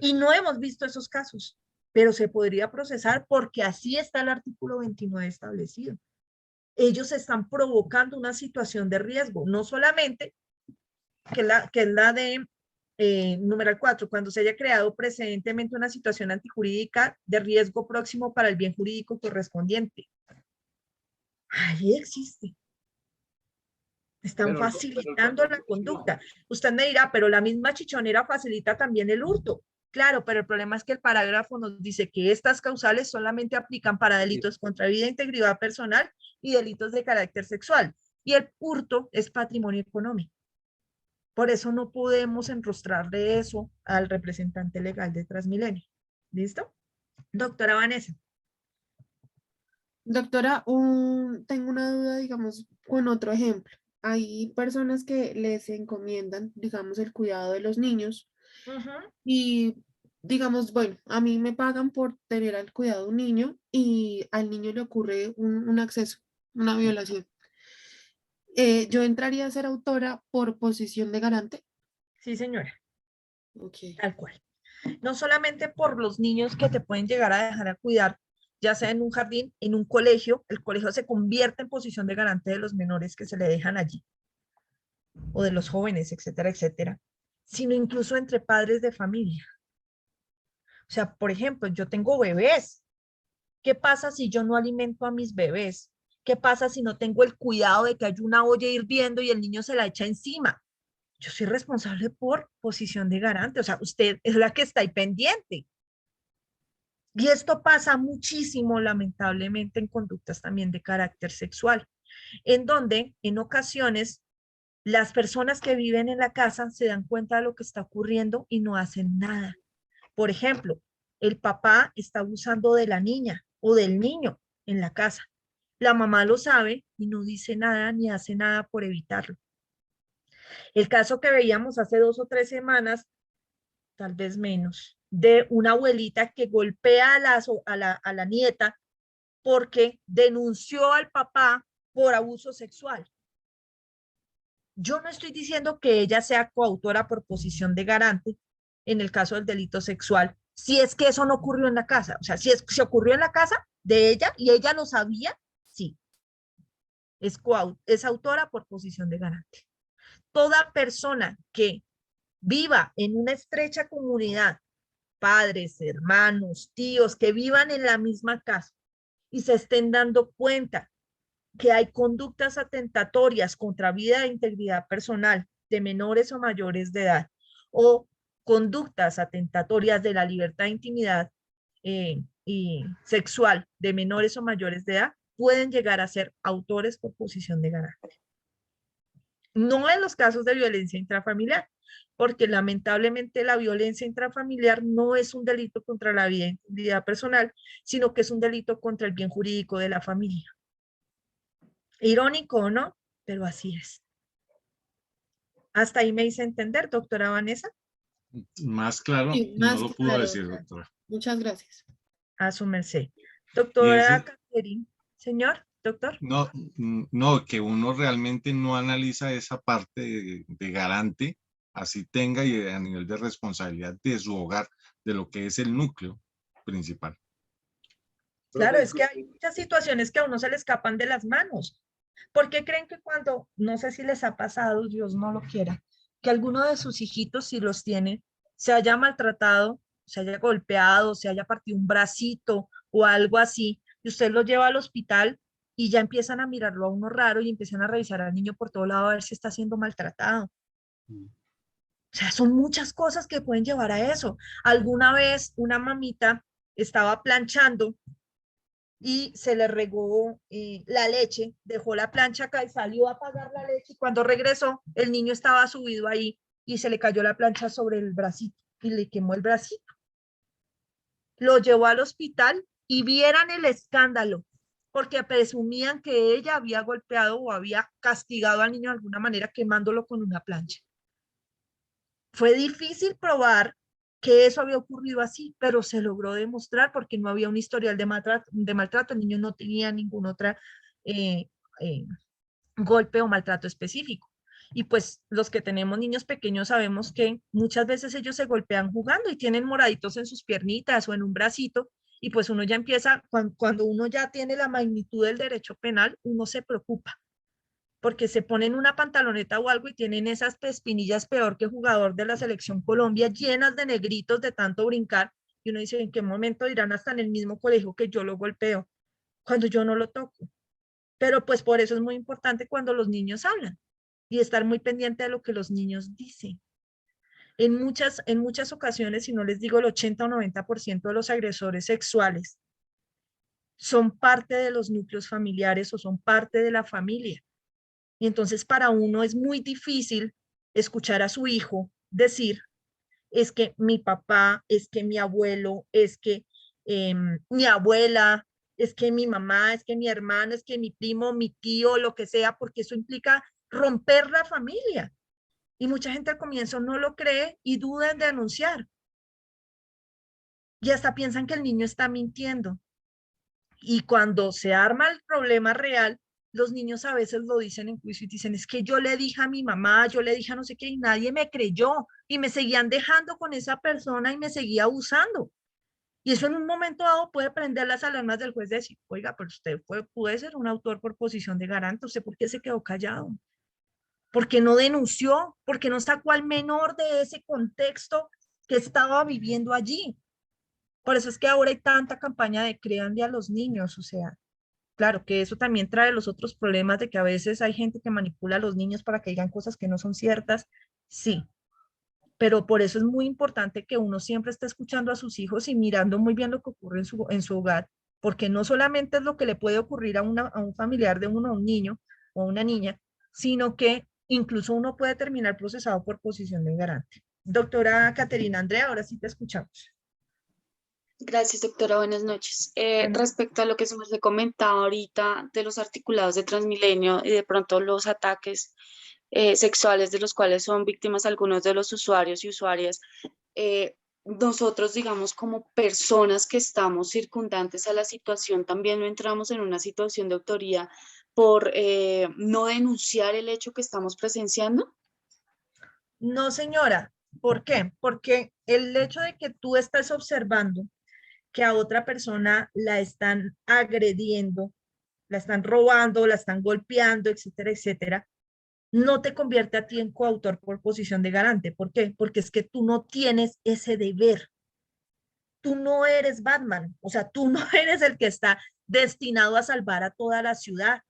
Y no hemos visto esos casos, pero se podría procesar porque así está el artículo 29 establecido. Ellos están provocando una situación de riesgo, no solamente que es la de numeral 4, cuando se haya creado precedentemente una situación antijurídica de riesgo próximo para el bien jurídico correspondiente. Ahí existe. Están facilitando la conducta. Usted me dirá, pero la misma chichonera facilita también el hurto. Claro, pero el problema es que el parágrafo nos dice que estas causales solamente aplican para delitos contra vida e integridad personal y delitos de carácter sexual. Y el hurto es patrimonio económico. Por eso no podemos enrostrarle eso al representante legal de Transmilenio. ¿Listo? Doctora Vanessa. Doctora, tengo una duda, digamos, con otro ejemplo. Hay personas que les encomiendan, digamos, el cuidado de los niños y, digamos, bueno, a mí me pagan por tener al cuidado de un niño y al niño le ocurre un acceso, una violación. ¿Yo entraría a ser autora por posición de garante? Sí, señora. Ok. Tal cual. No solamente por los niños que te pueden llegar a dejar a cuidar, ya sea en un jardín, en un colegio, el colegio se convierte en posición de garante de los menores que se le dejan allí, o de los jóvenes, etcétera, etcétera, sino incluso entre padres de familia. O sea, por ejemplo, yo tengo bebés. ¿Qué pasa si yo no alimento a mis bebés? ¿Qué pasa si no tengo el cuidado de que hay una olla hirviendo y el niño se la echa encima? Yo soy responsable por posición de garante. O sea, usted es la que está ahí pendiente. Y esto pasa muchísimo, lamentablemente, en conductas también de carácter sexual, en donde en ocasiones las personas que viven en la casa se dan cuenta de lo que está ocurriendo y no hacen nada. Por ejemplo, el papá está abusando de la niña o del niño en la casa. La mamá lo sabe y no dice nada ni hace nada por evitarlo. El caso que veíamos hace 2 o 3 semanas, tal vez menos, de una abuelita que golpea a la nieta porque denunció al papá por abuso sexual. Yo no estoy diciendo que ella sea coautora por posición de garante en el caso del delito sexual, si es que eso no ocurrió en la casa. O sea, si ocurrió en la casa de ella y ella lo sabía, sí. Es autora por posición de garante. Toda persona que viva en una estrecha comunidad, padres, hermanos, tíos, que vivan en la misma casa y se estén dando cuenta que hay conductas atentatorias contra vida e integridad personal de menores o mayores de edad o conductas atentatorias de la libertad e intimidad, y sexual de menores o mayores de edad pueden llegar a ser autores por posición de garante. No en los casos de violencia intrafamiliar, porque lamentablemente la violencia intrafamiliar no es un delito contra la vida e integridad personal, sino que es un delito contra el bien jurídico de la familia. Irónico, ¿no? Pero así es. Hasta ahí me hice entender, doctora Vanessa. Más claro, Sí, no más lo pudo claro, decir, doctora. doctora. Muchas gracias. A su merced. Y Doctora ese, Catherine, señor, doctor. no, que uno realmente no analiza esa parte de garante, así tenga y a nivel de responsabilidad de su hogar, de lo que es el núcleo principal. Claro, es que hay muchas situaciones que a uno se le escapan de las manos. ¿Por qué creen que cuando, no sé si les ha pasado, Dios no lo quiera, que alguno de sus hijitos, si los tiene, se haya maltratado, se haya golpeado, se haya partido un bracito o algo así, y usted lo lleva al hospital y ya empiezan a mirarlo a uno raro y empiezan a revisar al niño por todo lado a ver si está siendo maltratado? O sea, son muchas cosas que pueden llevar a eso. Alguna vez una mamita estaba planchando y se le regó la leche, dejó la plancha acá y salió a apagar la leche, y cuando regresó, el niño estaba subido ahí y se le cayó la plancha sobre el bracito y le quemó el bracito. Lo llevó al hospital y vieran el escándalo, porque presumían que ella había golpeado o había castigado al niño de alguna manera quemándolo con una plancha. Fue difícil probar que eso había ocurrido así, pero se logró demostrar porque no había un historial de maltrato, el niño no tenía ningún otro eh, eh, golpe o maltrato específico. Y pues los que tenemos niños pequeños sabemos que muchas veces ellos se golpean jugando y tienen moraditos en sus piernitas o en un bracito, y pues uno ya empieza, cuando uno ya tiene la magnitud del derecho penal, uno se preocupa porque se ponen una pantaloneta o algo y tienen esas espinillas peor que jugador de la selección Colombia, llenas de negritos de tanto brincar, y uno dice, ¿en qué momento dirán hasta en el mismo colegio que yo lo golpeo, cuando yo no lo toco? Pero pues por eso es muy importante cuando los niños hablan y estar muy pendiente de lo que los niños dicen. En muchas ocasiones, si no les digo el 80 o 90% de los agresores sexuales son parte de los núcleos familiares o son parte de la familia. Y entonces para uno es muy difícil escuchar a su hijo decir, es que mi papá, es que mi abuelo, es que mi abuela, es que mi mamá, es que mi hermano, es que mi primo, mi tío, lo que sea, porque eso implica romper la familia. Y mucha gente al comienzo no lo cree y duda en denunciar. Y hasta piensan que el niño está mintiendo. Y cuando se arma el problema real, los niños a veces lo dicen en juicio y dicen, es que yo le dije a mi mamá, yo le dije a no sé qué, y nadie me creyó, y me seguían dejando con esa persona y me seguía abusando. Y eso en un momento dado puede prender las alarmas del juez de decir, oiga, pero usted puede ser un autor por posición de garante, ¿usted por qué se quedó callado? ¿Por qué no denunció? ¿Por qué no sacó al menor de ese contexto que estaba viviendo allí? Por eso es que ahora hay tanta campaña de créanle a los niños, o sea, claro que eso también trae los otros problemas de que a veces hay gente que manipula a los niños para que digan cosas que no son ciertas, sí, pero por eso es muy importante que uno siempre esté escuchando a sus hijos y mirando muy bien lo que ocurre en su hogar, porque no solamente es lo que le puede ocurrir a un familiar de uno, a un niño o a una niña, sino que incluso uno puede terminar procesado por posición de garante. Doctora Caterina Andrea, ahora sí te escuchamos. Gracias, doctora. Buenas noches. Respecto a lo que se nos comentaba ahorita de los articulados de Transmilenio y de pronto los ataques sexuales de los cuales son víctimas algunos de los usuarios y usuarias, nosotros, digamos, como personas que estamos circundantes a la situación, también no entramos en una situación de autoría por no denunciar el hecho que estamos presenciando. No, señora. ¿Por qué? Porque el hecho de que tú estés observando que a otra persona la están agrediendo, la están robando, la están golpeando, etcétera, etcétera, no te convierte a ti en coautor por posición de garante. ¿Por qué? Porque es que tú no tienes ese deber. Tú no eres Batman, o sea, tú no eres el que está destinado a salvar a toda la ciudad,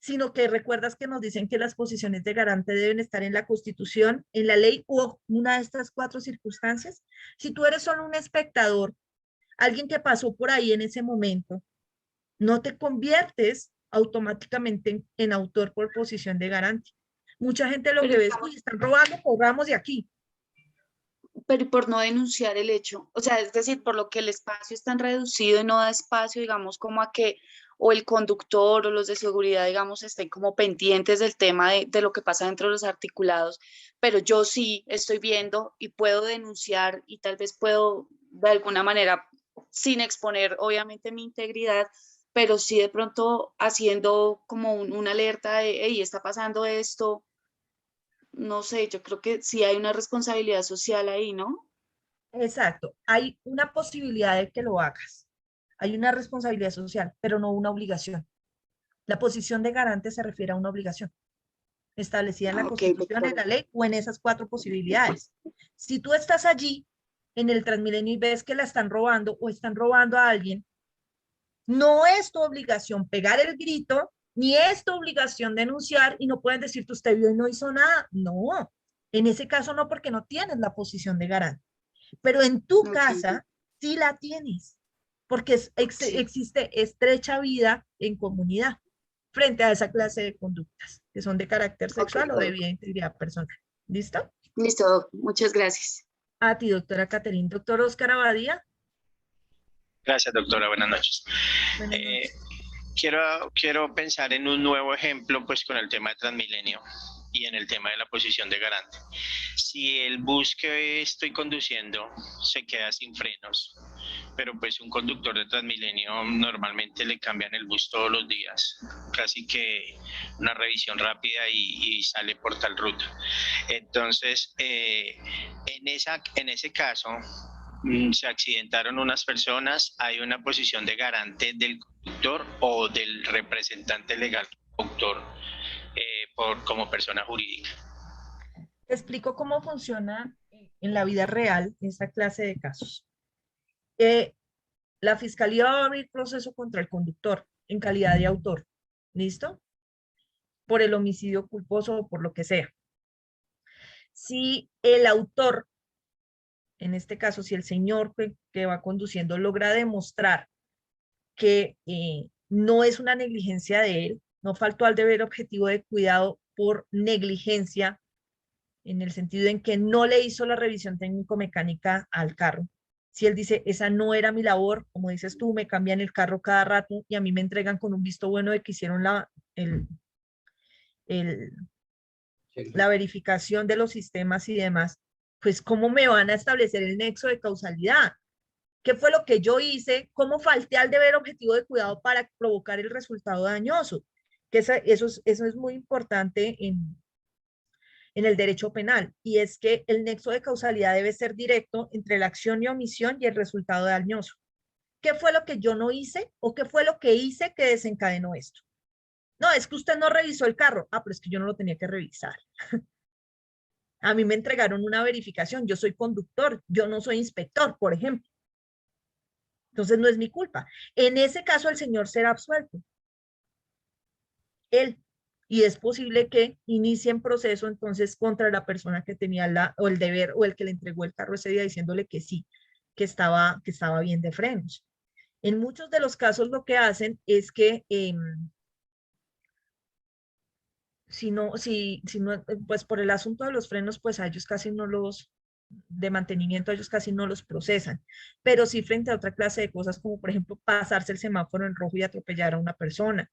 sino que recuerdas que nos dicen que las posiciones de garante deben estar en la Constitución, en la ley o una de estas 4 circunstancias. Si tú eres solo un espectador, alguien que pasó por ahí en ese momento, no te conviertes automáticamente en autor por posición de garante. Mucha gente lo que ve es, uy, están robando, cobramos de aquí. Pero por no denunciar el hecho, o sea, es decir, por lo que el espacio es tan reducido y no da espacio, digamos, como a que o el conductor o los de seguridad, digamos, estén como pendientes del tema de lo que pasa dentro de los articulados, pero yo sí estoy viendo y puedo denunciar y tal vez puedo de alguna manera, sin exponer obviamente mi integridad, pero sí de pronto haciendo como una alerta de, hey, está pasando esto. No sé, yo creo que sí hay una responsabilidad social ahí, ¿no? Exacto, hay una posibilidad de que lo hagas. Hay una responsabilidad social, pero no una obligación. La posición de garante se refiere a una obligación establecida en la Constitución, en la ley o en esas 4 posibilidades. Si tú estás allí en el Transmilenio y ves que la están robando o están robando a alguien, no es tu obligación pegar el grito, ni es tu obligación denunciar y no pueden decirte usted vio y no hizo nada. No, en ese caso no, porque no tienes la posición de garante. Pero en tu casa sí la tienes, porque existe estrecha vida en comunidad frente a esa clase de conductas que son de carácter sexual o de vida e integridad personal. ¿Listo? Listo, muchas gracias. A ti, doctora Caterine. Doctor Oscar Abadía. Gracias, doctora. Buenas noches. Buenas noches. Quiero pensar en un nuevo ejemplo, pues, con el tema de Transmilenio y en el tema de la posición de garante. Si el bus que estoy conduciendo se queda sin frenos, pero pues un conductor de Transmilenio normalmente le cambian el bus todos los días, casi que una revisión rápida y sale por tal ruta. Entonces, en ese caso, se accidentaron unas personas, hay una posición de garante del conductor o del representante legal del conductor como persona jurídica. Te explico cómo funciona en la vida real esta clase de casos. La fiscalía va a abrir proceso contra el conductor en calidad de autor. ¿Listo? Por el homicidio culposo o por lo que sea. Si el autor, en este caso, si el señor que va conduciendo logra demostrar que no es una negligencia de él, no faltó al deber objetivo de cuidado por negligencia, en el sentido en que no le hizo la revisión técnico-mecánica al carro. Si él dice, esa no era mi labor, como dices tú, me cambian el carro cada rato y a mí me entregan con un visto bueno de que hicieron la verificación de los sistemas y demás, pues ¿cómo me van a establecer el nexo de causalidad? ¿Qué fue lo que yo hice? ¿Cómo falté al deber objetivo de cuidado para provocar el resultado dañoso? Que eso es muy importante en el derecho penal, y es que el nexo de causalidad debe ser directo entre la acción y omisión y el resultado dañoso. ¿Qué fue lo que yo no hice o qué fue lo que hice que desencadenó esto? No, es que usted no revisó el carro. Ah, pero es que yo no lo tenía que revisar. A mí me entregaron una verificación. Yo soy conductor, yo no soy inspector, por ejemplo. Entonces no es mi culpa. En ese caso el señor será absuelto. Él. Y es posible que inicien proceso entonces contra la persona que tenía el deber o el que le entregó el carro ese día diciéndole que sí, que estaba bien de frenos. En muchos de los casos lo que hacen es que pues por el asunto de los frenos, pues a ellos casi no de mantenimiento, a ellos casi no los procesan, pero sí frente a otra clase de cosas como por ejemplo pasarse el semáforo en rojo y atropellar a una persona.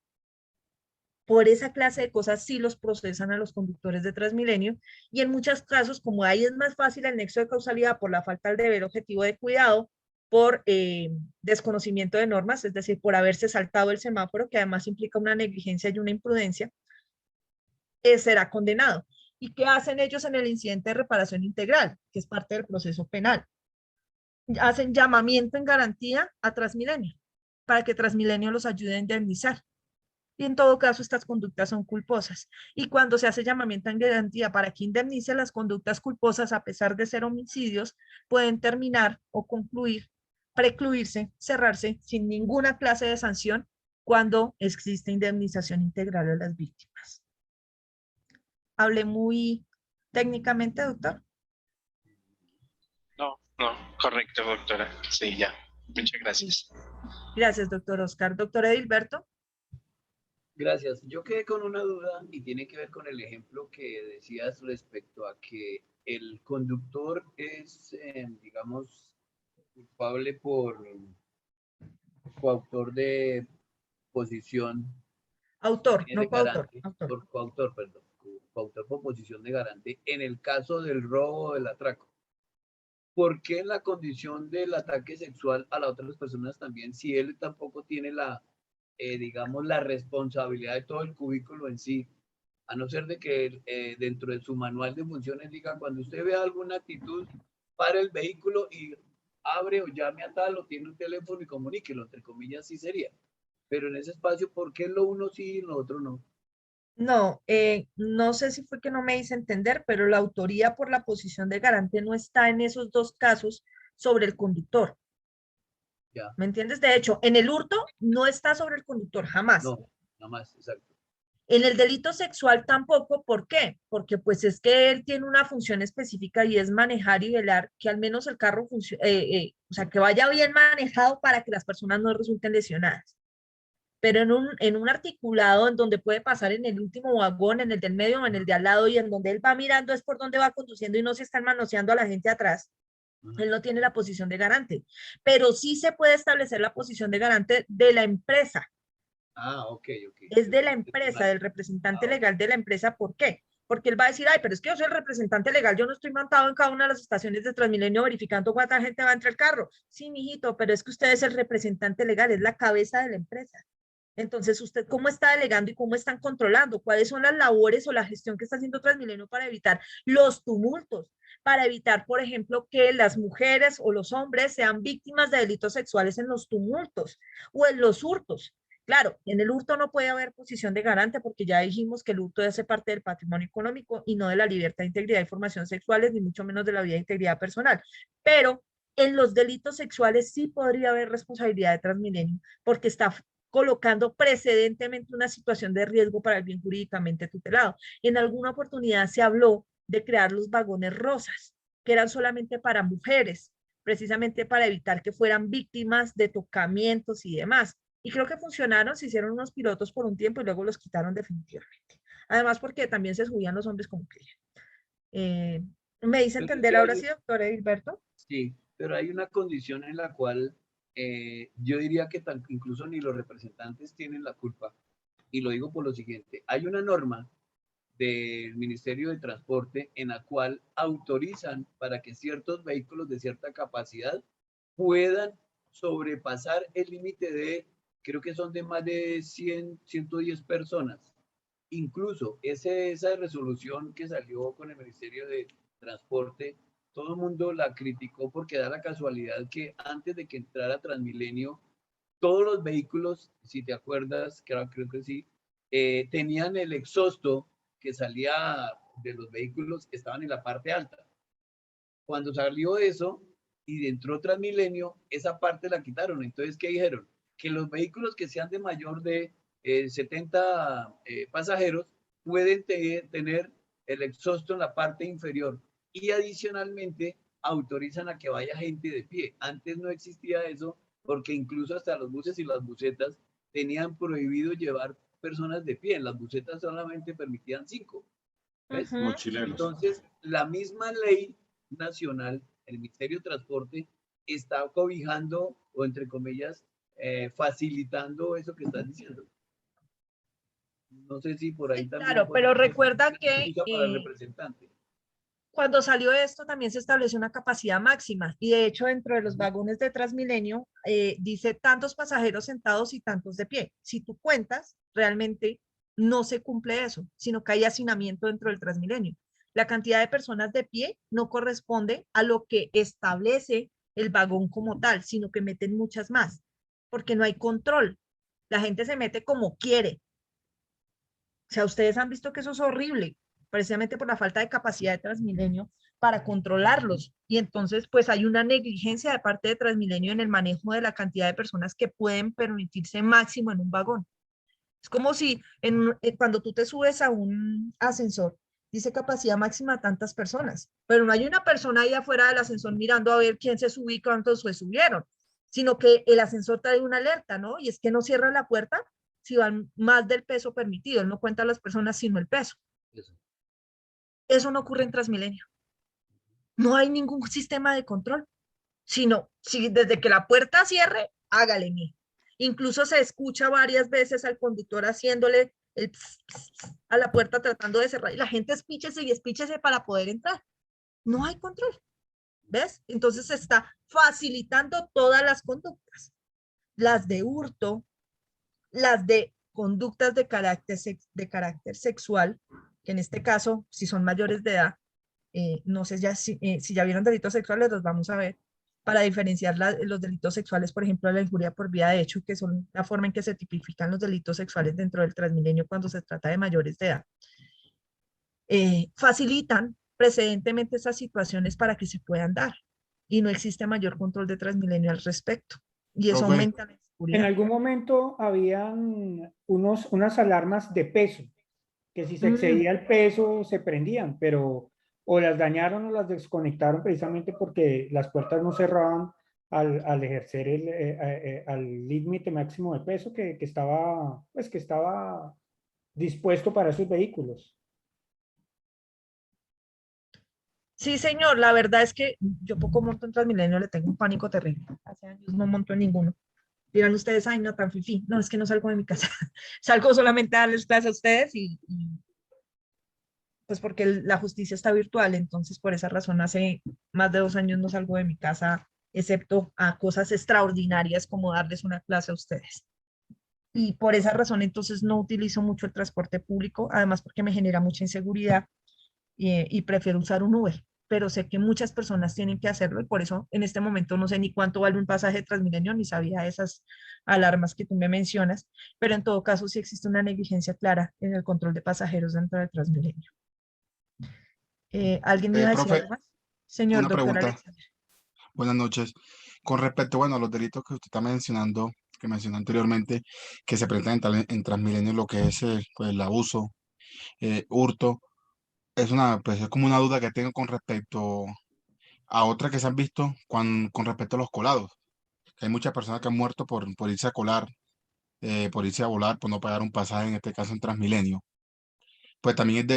Por esa clase de cosas sí los procesan a los conductores de Transmilenio, y en muchos casos, como ahí es más fácil el nexo de causalidad por la falta del deber objetivo de cuidado, por desconocimiento de normas, es decir, por haberse saltado el semáforo, que además implica una negligencia y una imprudencia, será condenado. ¿Y qué hacen ellos en el incidente de reparación integral, que es parte del proceso penal? Hacen llamamiento en garantía a Transmilenio, para que Transmilenio los ayude a indemnizar. Y en todo caso, estas conductas son culposas. Y cuando se hace llamamiento en garantía para que indemnice, las conductas culposas, a pesar de ser homicidios, pueden terminar o concluir, precluirse, cerrarse sin ninguna clase de sanción cuando existe indemnización integral a las víctimas. ¿Hablé muy técnicamente, doctor? No, correcto, doctora. Sí, ya. Muchas gracias. Gracias, doctor Oscar. Doctor Edilberto. Gracias. Yo quedé con una duda y tiene que ver con el ejemplo que decías respecto a que el conductor es, digamos, culpable por coautor de posición Autor, de no coautor. garante, Autor. por coautor, perdón, coautor por posición de garante en el caso del robo o del atraco. ¿Por qué en la condición del ataque sexual a las otras personas también, si él tampoco tiene la, digamos, la responsabilidad de todo el cubículo en sí? A no ser de que dentro de su manual de funciones diga, cuando usted vea alguna actitud, para el vehículo y abre o llame a tal o tiene un teléfono y comuníquelo, entre comillas, sí sería. Pero en ese espacio, ¿por qué lo uno sí y lo otro no? No, no sé si fue que no me hice entender, pero la autoría por la posición de garante no está en esos dos casos sobre el conductor. Ya. ¿Me entiendes? De hecho, en el hurto no está sobre el conductor, jamás. No, nada más, exacto. En el delito sexual tampoco, ¿por qué? Porque pues es que él tiene una función específica y es manejar y velar que al menos el carro funcione, o sea, que vaya bien manejado para que las personas no resulten lesionadas. Pero en un articulado en donde puede pasar en el último vagón, en el del medio o en el de al lado, y en donde él va mirando es por donde va conduciendo y no se están manoseando a la gente atrás, él no tiene la posición de garante. Pero sí se puede establecer la posición de garante de la empresa. Ah, ok. Es de la empresa, del representante legal de la empresa. ¿Por qué? Porque él va a decir, ay, pero es que yo soy el representante legal, yo no estoy montado en cada una de las estaciones de Transmilenio verificando cuánta gente va entre el carro. Sí, mijito, pero es que usted es el representante legal, es la cabeza de la empresa. Entonces, ¿usted cómo está delegando y cómo están controlando? ¿Cuáles son las labores o la gestión que está haciendo Transmilenio para evitar los tumultos? Para evitar, por ejemplo, que las mujeres o los hombres sean víctimas de delitos sexuales en los tumultos o en los hurtos. Claro, en el hurto no puede haber posición de garante porque ya dijimos que el hurto hace parte del patrimonio económico y no de la libertad, integridad y formación sexuales, ni mucho menos de la vida e integridad personal. Pero en los delitos sexuales sí podría haber responsabilidad de Transmilenio porque está colocando precedentemente una situación de riesgo para el bien jurídicamente tutelado. En alguna oportunidad se habló de crear los vagones rosas, que eran solamente para mujeres, precisamente para evitar que fueran víctimas de tocamientos y demás. Y creo que funcionaron, se hicieron unos pilotos por un tiempo y luego los quitaron definitivamente. Además, porque también se subían los hombres como querían. ¿Me hice entender ahora sí, doctor Edilberto? Sí, pero hay una condición en la cual yo diría que incluso ni los representantes tienen la culpa. Y lo digo por lo siguiente. Hay una norma del Ministerio de Transporte en la cual autorizan para que ciertos vehículos de cierta capacidad puedan sobrepasar el límite de, creo que son de más de 100, 110 personas. Incluso esa resolución que salió con el Ministerio de Transporte, todo el mundo la criticó porque da la casualidad que antes de que entrara Transmilenio, todos los vehículos, si te acuerdas, creo que sí, tenían el exhausto que salía de los vehículos, estaban en la parte alta. Cuando salió eso y entró Transmilenio, esa parte la quitaron. Entonces, ¿qué dijeron? Que los vehículos que sean de mayor de 70 pasajeros pueden tener el exhausto en la parte inferior y adicionalmente autorizan a que vaya gente de pie. Antes no existía eso porque incluso hasta los buses y las busetas tenían prohibido llevar personas de pie. En las busetas solamente permitían 5. ¿Ves? Mochileros. Entonces, la misma ley nacional, el Ministerio de Transporte, está cobijando o entre comillas, facilitando eso que estás diciendo. No sé si por ahí también. Claro, pero recuerda que para el representante. Cuando salió esto también se estableció una capacidad máxima y de hecho dentro de los vagones de Transmilenio dice tantos pasajeros sentados y tantos de pie. Si tú cuentas, realmente no se cumple eso, sino que hay hacinamiento dentro del Transmilenio. La cantidad de personas de pie no corresponde a lo que establece el vagón como tal, sino que meten muchas más, porque no hay control. La gente se mete como quiere. O sea, ustedes han visto que eso es horrible, precisamente por la falta de capacidad de Transmilenio para controlarlos. Y entonces, pues hay una negligencia de parte de Transmilenio en el manejo de la cantidad de personas que pueden permitirse máximo en un vagón. Es como si cuando tú te subes a un ascensor, dice capacidad máxima a tantas personas, pero no hay una persona ahí afuera del ascensor mirando a ver quién se subió y cuántos se subieron. sino que el ascensor trae una alerta, ¿no? Y es que no cierra la puerta si van más del peso permitido. Él no cuenta a las personas, sino el peso. Eso no ocurre en Transmilenio. No hay ningún sistema de control, sino si desde que la puerta cierre, hágale mi. Incluso se escucha varias veces al conductor haciéndole el a la puerta tratando de cerrar y la gente espíchese y espíchese para poder entrar. No hay control. ¿Ves? Entonces se está facilitando todas las conductas. Las de hurto, las de conductas de carácter sexual, que en este caso, si son mayores de edad, no sé ya si ya vieron delitos sexuales, los vamos a ver, para diferenciar los delitos sexuales, por ejemplo, la injuria por vía de hecho, que son la forma en que se tipifican los delitos sexuales dentro del Transmilenio cuando se trata de mayores de edad. Facilitan precedentemente esas situaciones para que se puedan dar y no existe mayor control de Transmilenio al respecto y eso aumenta la inseguridad. En algún momento habían unas alarmas de peso, que si se excedía el peso se prendían, pero o las dañaron o las desconectaron precisamente porque las puertas no cerraban al ejercer al límite máximo de peso que estaba dispuesto para esos vehículos. Sí, señor, la verdad es que yo poco monto en Transmilenio, le tengo un pánico terrible. Hace años no monto en ninguno. Dirán ustedes, ay, no, tan fifí. No, es que no salgo de mi casa. Salgo solamente a darles clases a ustedes y pues porque la justicia está virtual, entonces por esa razón hace más de 2 años no salgo de mi casa, excepto a cosas extraordinarias como darles una clase a ustedes. Y por esa razón entonces no utilizo mucho el transporte público, además porque me genera mucha inseguridad y prefiero usar un Uber, pero sé que muchas personas tienen que hacerlo y por eso en este momento no sé ni cuánto vale un pasaje de Transmilenio, ni sabía esas alarmas que tú me mencionas, pero en todo caso sí existe una negligencia clara en el control de pasajeros dentro del Transmilenio. ¿Alguien me iba a decir Profe, algo más? Señor una doctor pregunta. Alexander. Buenas noches. Con respecto, bueno, a los delitos que usted está mencionando, que mencionó anteriormente, que se presentan en Transmilenio, lo que es pues, el abuso, hurto, pues, es como una duda que tengo con respecto a otra que se han visto con respecto a los colados. Que hay muchas personas que han muerto por irse a colar, por irse a volar, por no pagar un pasaje, en este caso en Transmilenio. Pues también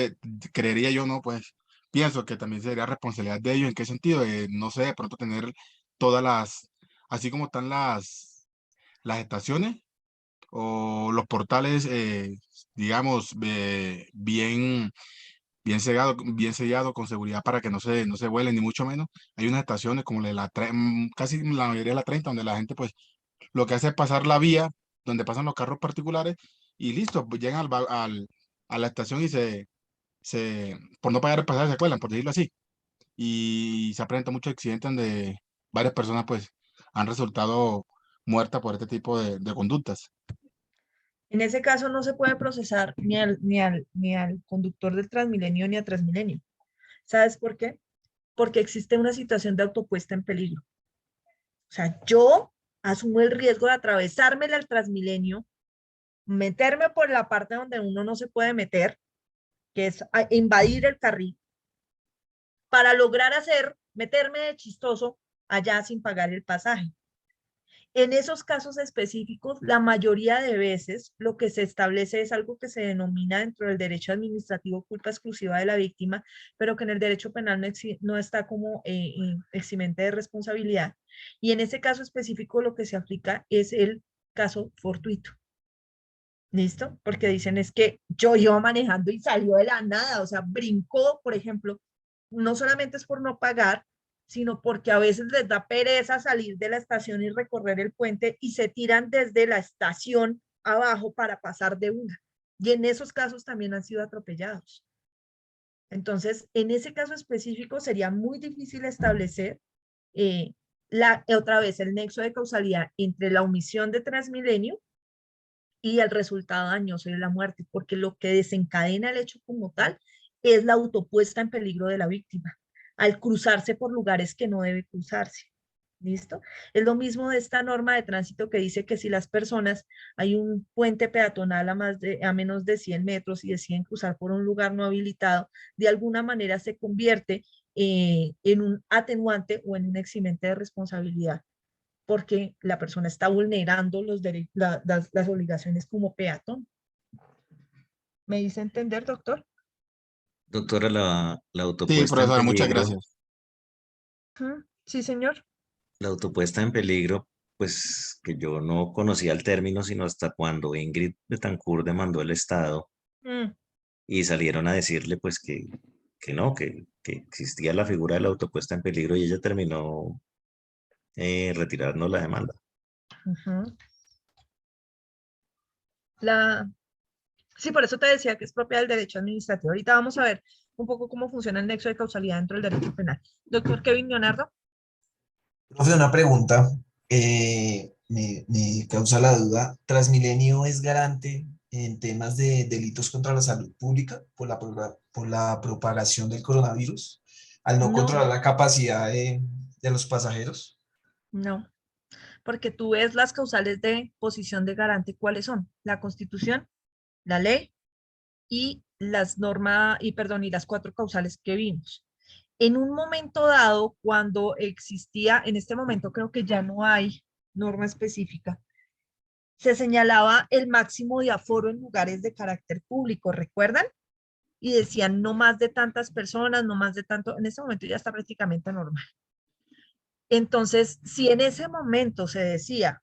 creería yo, ¿no? Pues pienso que también sería responsabilidad de ellos. ¿En qué sentido? No sé, de pronto tener todas así como están las estaciones o los portales, digamos, bien sellado con seguridad para que no se vuelen, ni mucho menos. Hay unas estaciones como casi la mayoría de la 30, donde la gente, pues, lo que hace es pasar la vía donde pasan los carros particulares y listo, pues llegan a la estación y por no pagar el pasaje se cuelan, por decirlo así. Y se presentan muchos accidentes donde varias personas, pues, han resultado muertas por este tipo de conductas. En ese caso no se puede procesar ni al conductor del Transmilenio ni a Transmilenio. ¿Sabes por qué? Porque existe una situación de autopuesta en peligro. O sea, yo asumo el riesgo de atravesármela al Transmilenio, meterme por la parte donde uno no se puede meter, que es invadir el carril, para lograr meterme de chistoso allá sin pagar el pasaje. En esos casos específicos, la mayoría de veces lo que se establece es algo que se denomina dentro del derecho administrativo culpa exclusiva de la víctima, pero que en el derecho penal no está como eximente de responsabilidad. Y en ese caso específico lo que se aplica es el caso fortuito. ¿Listo? Porque dicen es que yo iba manejando y salió de la nada, o sea, brincó, por ejemplo, no solamente es por no pagar, sino porque a veces les da pereza salir de la estación y recorrer el puente y se tiran desde la estación abajo para pasar de una. Y en esos casos también han sido atropellados. Entonces, en ese caso específico sería muy difícil establecer otra vez el nexo de causalidad entre la omisión de Transmilenio y el resultado dañoso de la muerte, porque lo que desencadena el hecho como tal es la autopuesta en peligro de la víctima, al cruzarse por lugares que no debe cruzarse. ¿Listo? Es lo mismo de esta norma de tránsito que dice que si las personas, hay un puente peatonal a menos de 100 metros y deciden cruzar por un lugar no habilitado, de alguna manera se convierte en un atenuante o en un eximente de responsabilidad porque la persona está vulnerando las obligaciones como peatón. ¿Me hice entender, doctor? Doctora, la Sí, autopuesta en profesora, muchas peligro, gracias. Sí, señor. la autopuesta en peligro, pues que yo no conocía el término sino hasta cuando Ingrid Betancourt demandó el Estado Mm, y salieron a decirle pues que no, que existía la figura de la autopuesta en peligro y ella terminó retirando la demanda. ujú. Sí, por eso te decía que es propia del derecho administrativo. Ahorita vamos a ver un poco cómo funciona el nexo de causalidad dentro del derecho penal. Doctor Kevin Leonardo. Profe, una pregunta me causa la duda. ¿Transmilenio es garante en temas de delitos contra la salud pública por la propagación del coronavirus al no No, controlar la capacidad de los pasajeros? no, porque tú ves las causales de posición de garante, ¿cuáles son? La Constitución, la ley y las normas, y perdón, y las 4 causales que vimos. En un momento dado, cuando existía, en este momento creo que ya no hay norma específica, se señalaba el máximo de aforo en lugares de carácter público, ¿recuerdan? Y decían no más de tantas personas, no más de tanto, en este momento ya está prácticamente normal. Entonces, si en ese momento se decía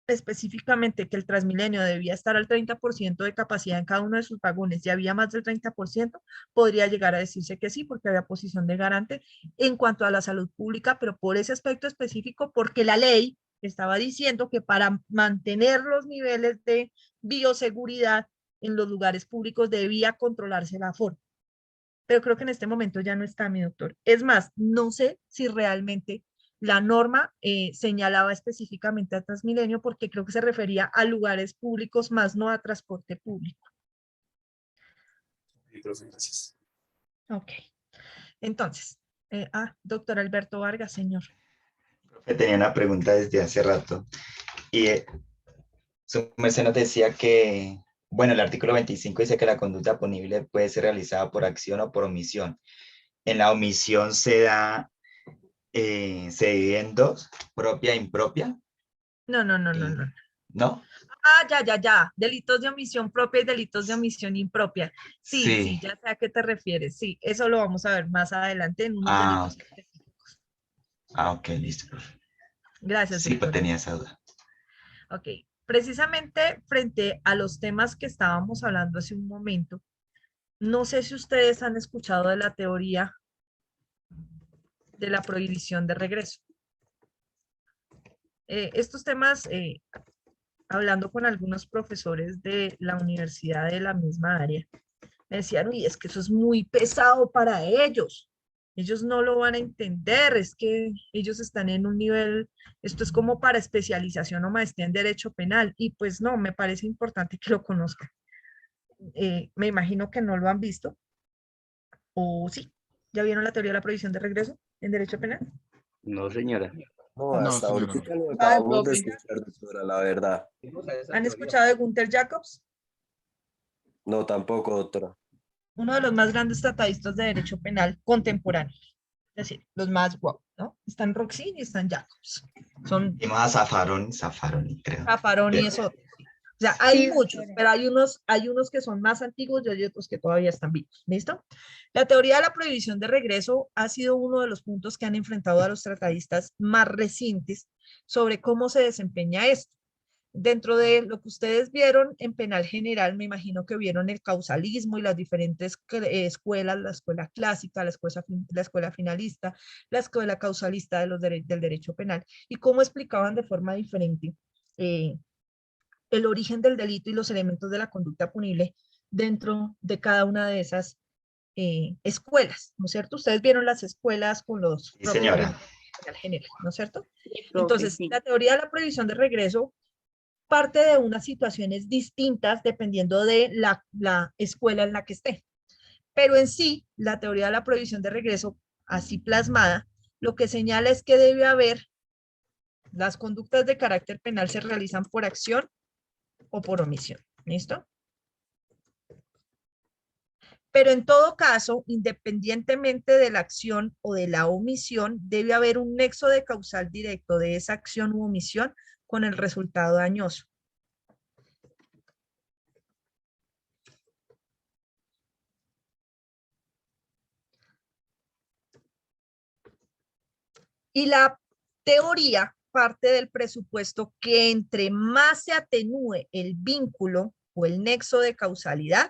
específicamente que el Transmilenio debía estar al 30% de capacidad en cada uno de sus vagones y había más del 30%, podría llegar a decirse que sí, porque había posición de garante en cuanto a la salud pública, pero por ese aspecto específico, porque la ley estaba diciendo que para mantener los niveles de bioseguridad en los lugares públicos debía controlarse el aforo. Pero creo que en este momento ya no está, mi doctor. Es más, no sé si realmente la norma señalaba específicamente a Transmilenio porque creo que se refería a lugares públicos más no a transporte público. Sí, profe, gracias. Ok. Entonces, doctor Alberto Vargas, señor. Profe, tenía una pregunta desde hace rato y su merced nos decía que, bueno, el artículo 25 dice que la conducta punible puede ser realizada por acción o por omisión. En la omisión se divide en dos, propia e impropia, No. ¿no? Ya. Delitos de omisión propia y delitos de omisión impropia. Sí, Sí. ya sé a qué te refieres. Sí, eso lo vamos a ver más adelante en unos Ah, delitos. ok, listo, profe. Gracias, Sí, pues doctor. tenía esa duda. Ok, precisamente frente a los temas que estábamos hablando hace un momento, no sé si ustedes han escuchado de la teoría de la prohibición de regreso. Estos temas, hablando con algunos profesores de la universidad de la misma área, me decían, uy, es que eso es muy pesado para ellos. Ellos no lo van a entender, es que ellos están en un nivel, esto es como para especialización o maestría en derecho penal, y pues no, me parece importante que lo conozcan. Me imagino que no lo han visto, o sí, ¿ya vieron la teoría de la prohibición de regreso en derecho penal? No, señora. No, No, hasta señora, no. ahorita lo Ah, acabamos de profe. escuchar, doctora, la verdad. ¿Han escuchado de Gunther Jacobs? No, tampoco, doctora. Uno de los más grandes tratadistas de derecho penal contemporáneo. Es decir, los más guapos, ¿no? Están Roxin y están Jacobs. Son Y más Zaffaroni, creo. Zaffaroni y eso. O sea, hay muchos, pero hay unos que son más antiguos y hay otros que todavía están vivos. ¿Listo? La teoría de la prohibición de regreso ha sido uno de los puntos que han enfrentado a los tratadistas más recientes sobre cómo se desempeña esto. Dentro de lo que ustedes vieron en penal general, me imagino que vieron el causalismo y las diferentes escuelas, la escuela clásica, la escuela finalista, la escuela causalista del derecho penal, y cómo explicaban de forma diferente el origen del delito y los elementos de la conducta punible dentro de cada una de esas escuelas, ¿no es cierto? Ustedes vieron las escuelas con los Sí, señora. penal general, ¿no es cierto? Sí, profe, Entonces, sí. la teoría de la prohibición de regreso parte de unas situaciones distintas dependiendo de la escuela en la que esté. Pero en sí, la teoría de la prohibición de regreso, así plasmada, lo que señala es que debe haber, las conductas de carácter penal se realizan por acción o por omisión. ¿Listo? Pero en todo caso, independientemente de la acción o de la omisión, debe haber un nexo de causal directo de esa acción u omisión con el resultado dañoso. Y la teoría parte del presupuesto que entre más se atenúe el vínculo o el nexo de causalidad,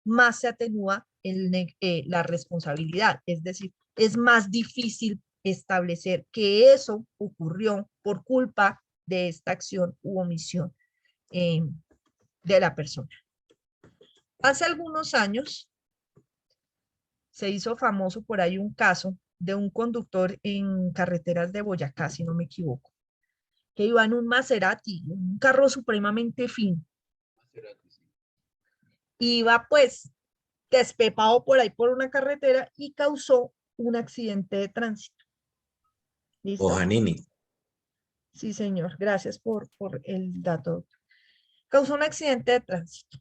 más se atenúa la responsabilidad. Es decir, es más difícil establecer que eso ocurrió por culpa de esta acción u omisión de la persona. Hace algunos años se hizo famoso por ahí un caso de un conductor en carreteras de Boyacá, si no me equivoco, que iba en un Maserati, un carro supremamente fino. Iba pues despepado por ahí por una carretera y causó un accidente de tránsito. ¿Listo? Bojanini. Sí, señor. Gracias por el dato. Causó un accidente de tránsito.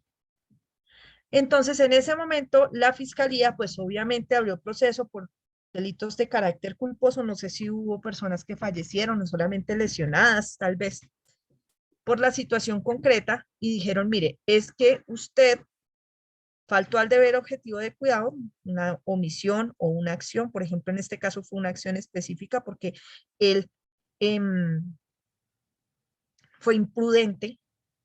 Entonces, en ese momento, la fiscalía, pues obviamente abrió proceso por delitos de carácter culposo. No sé si hubo personas que fallecieron, no solamente lesionadas, tal vez, por la situación concreta, y dijeron, mire, es que usted faltó al deber objetivo de cuidado, una omisión o una acción. Por ejemplo, en este caso fue una acción específica porque él fue imprudente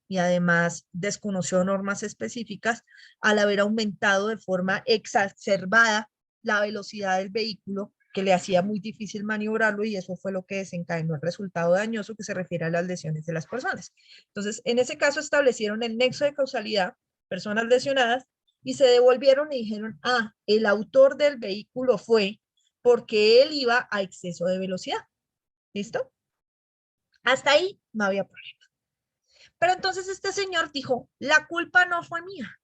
y además desconoció normas específicas al haber aumentado de forma exacerbada la velocidad del vehículo, que le hacía muy difícil maniobrarlo, y eso fue lo que desencadenó el resultado dañoso que se refiere a las lesiones de las personas. Entonces, en ese caso establecieron el nexo de causalidad, personas lesionadas, y se devolvieron y dijeron, ah, el autor del vehículo fue porque él iba a exceso de velocidad. ¿Listo? Hasta ahí no había problema. Pero entonces este señor dijo, la culpa no fue mía.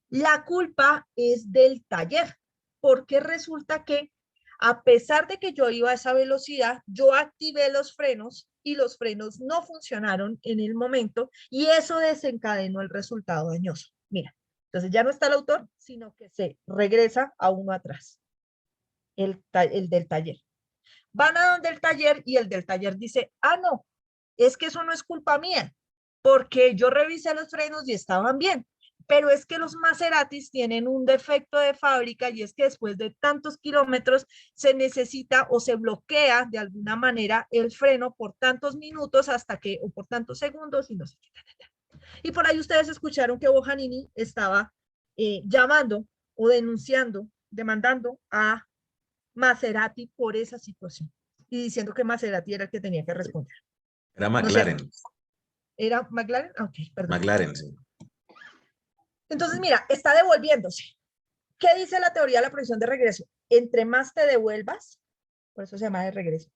La culpa es del taller, porque resulta que a pesar de que yo iba a esa velocidad, yo activé los frenos y los frenos no funcionaron en el momento y eso desencadenó el resultado dañoso. Mira, entonces ya no está el autor, sino que se regresa a uno atrás, el del taller. Van a donde el taller y el del taller dice, ah, no, es que eso no es culpa mía, porque yo revisé los frenos y estaban bien, pero es que los Maseratis tienen un defecto de fábrica y es que después de tantos kilómetros se necesita o se bloquea de alguna manera el freno por tantos minutos hasta que, o por tantos segundos y no sé qué. Y por ahí ustedes escucharon que Bojanini estaba llamando o denunciando, demandando a Maserati por esa situación y diciendo que Maserati era el que tenía que responder. Era McLaren. ¿No? ¿Era McLaren? Ok, perdón. McLaren, sí. Entonces, mira, está devolviéndose. ¿Qué dice la teoría de la provisión de regreso? Entre más te devuelvas, por eso se llama de regreso,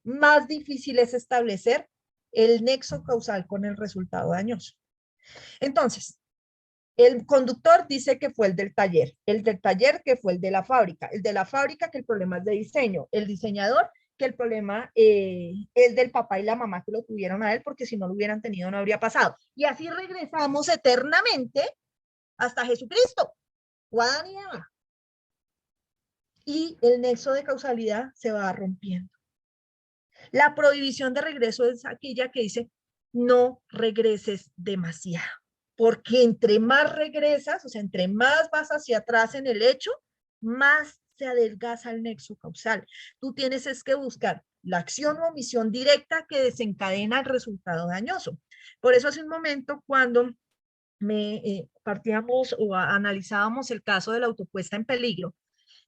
más difícil es establecer el nexo causal con el resultado dañoso. Entonces, el conductor dice que fue el del taller que fue el de la fábrica que el problema es de diseño, el diseñador que el problema es del papá y la mamá que lo tuvieron a él, porque si no lo hubieran tenido no habría pasado. Y así regresamos eternamente hasta Jesucristo, o Adán y Eva. Y el nexo de causalidad se va rompiendo. La prohibición de regreso es aquella que dice, no regreses demasiado, porque entre más regresas, o sea, entre más vas hacia atrás en el hecho, más se adelgaza el nexo causal. Tú tienes es que buscar la acción o omisión directa que desencadena el resultado dañoso. Por eso hace un momento cuando partíamos o analizábamos el caso de la autopuesta en peligro,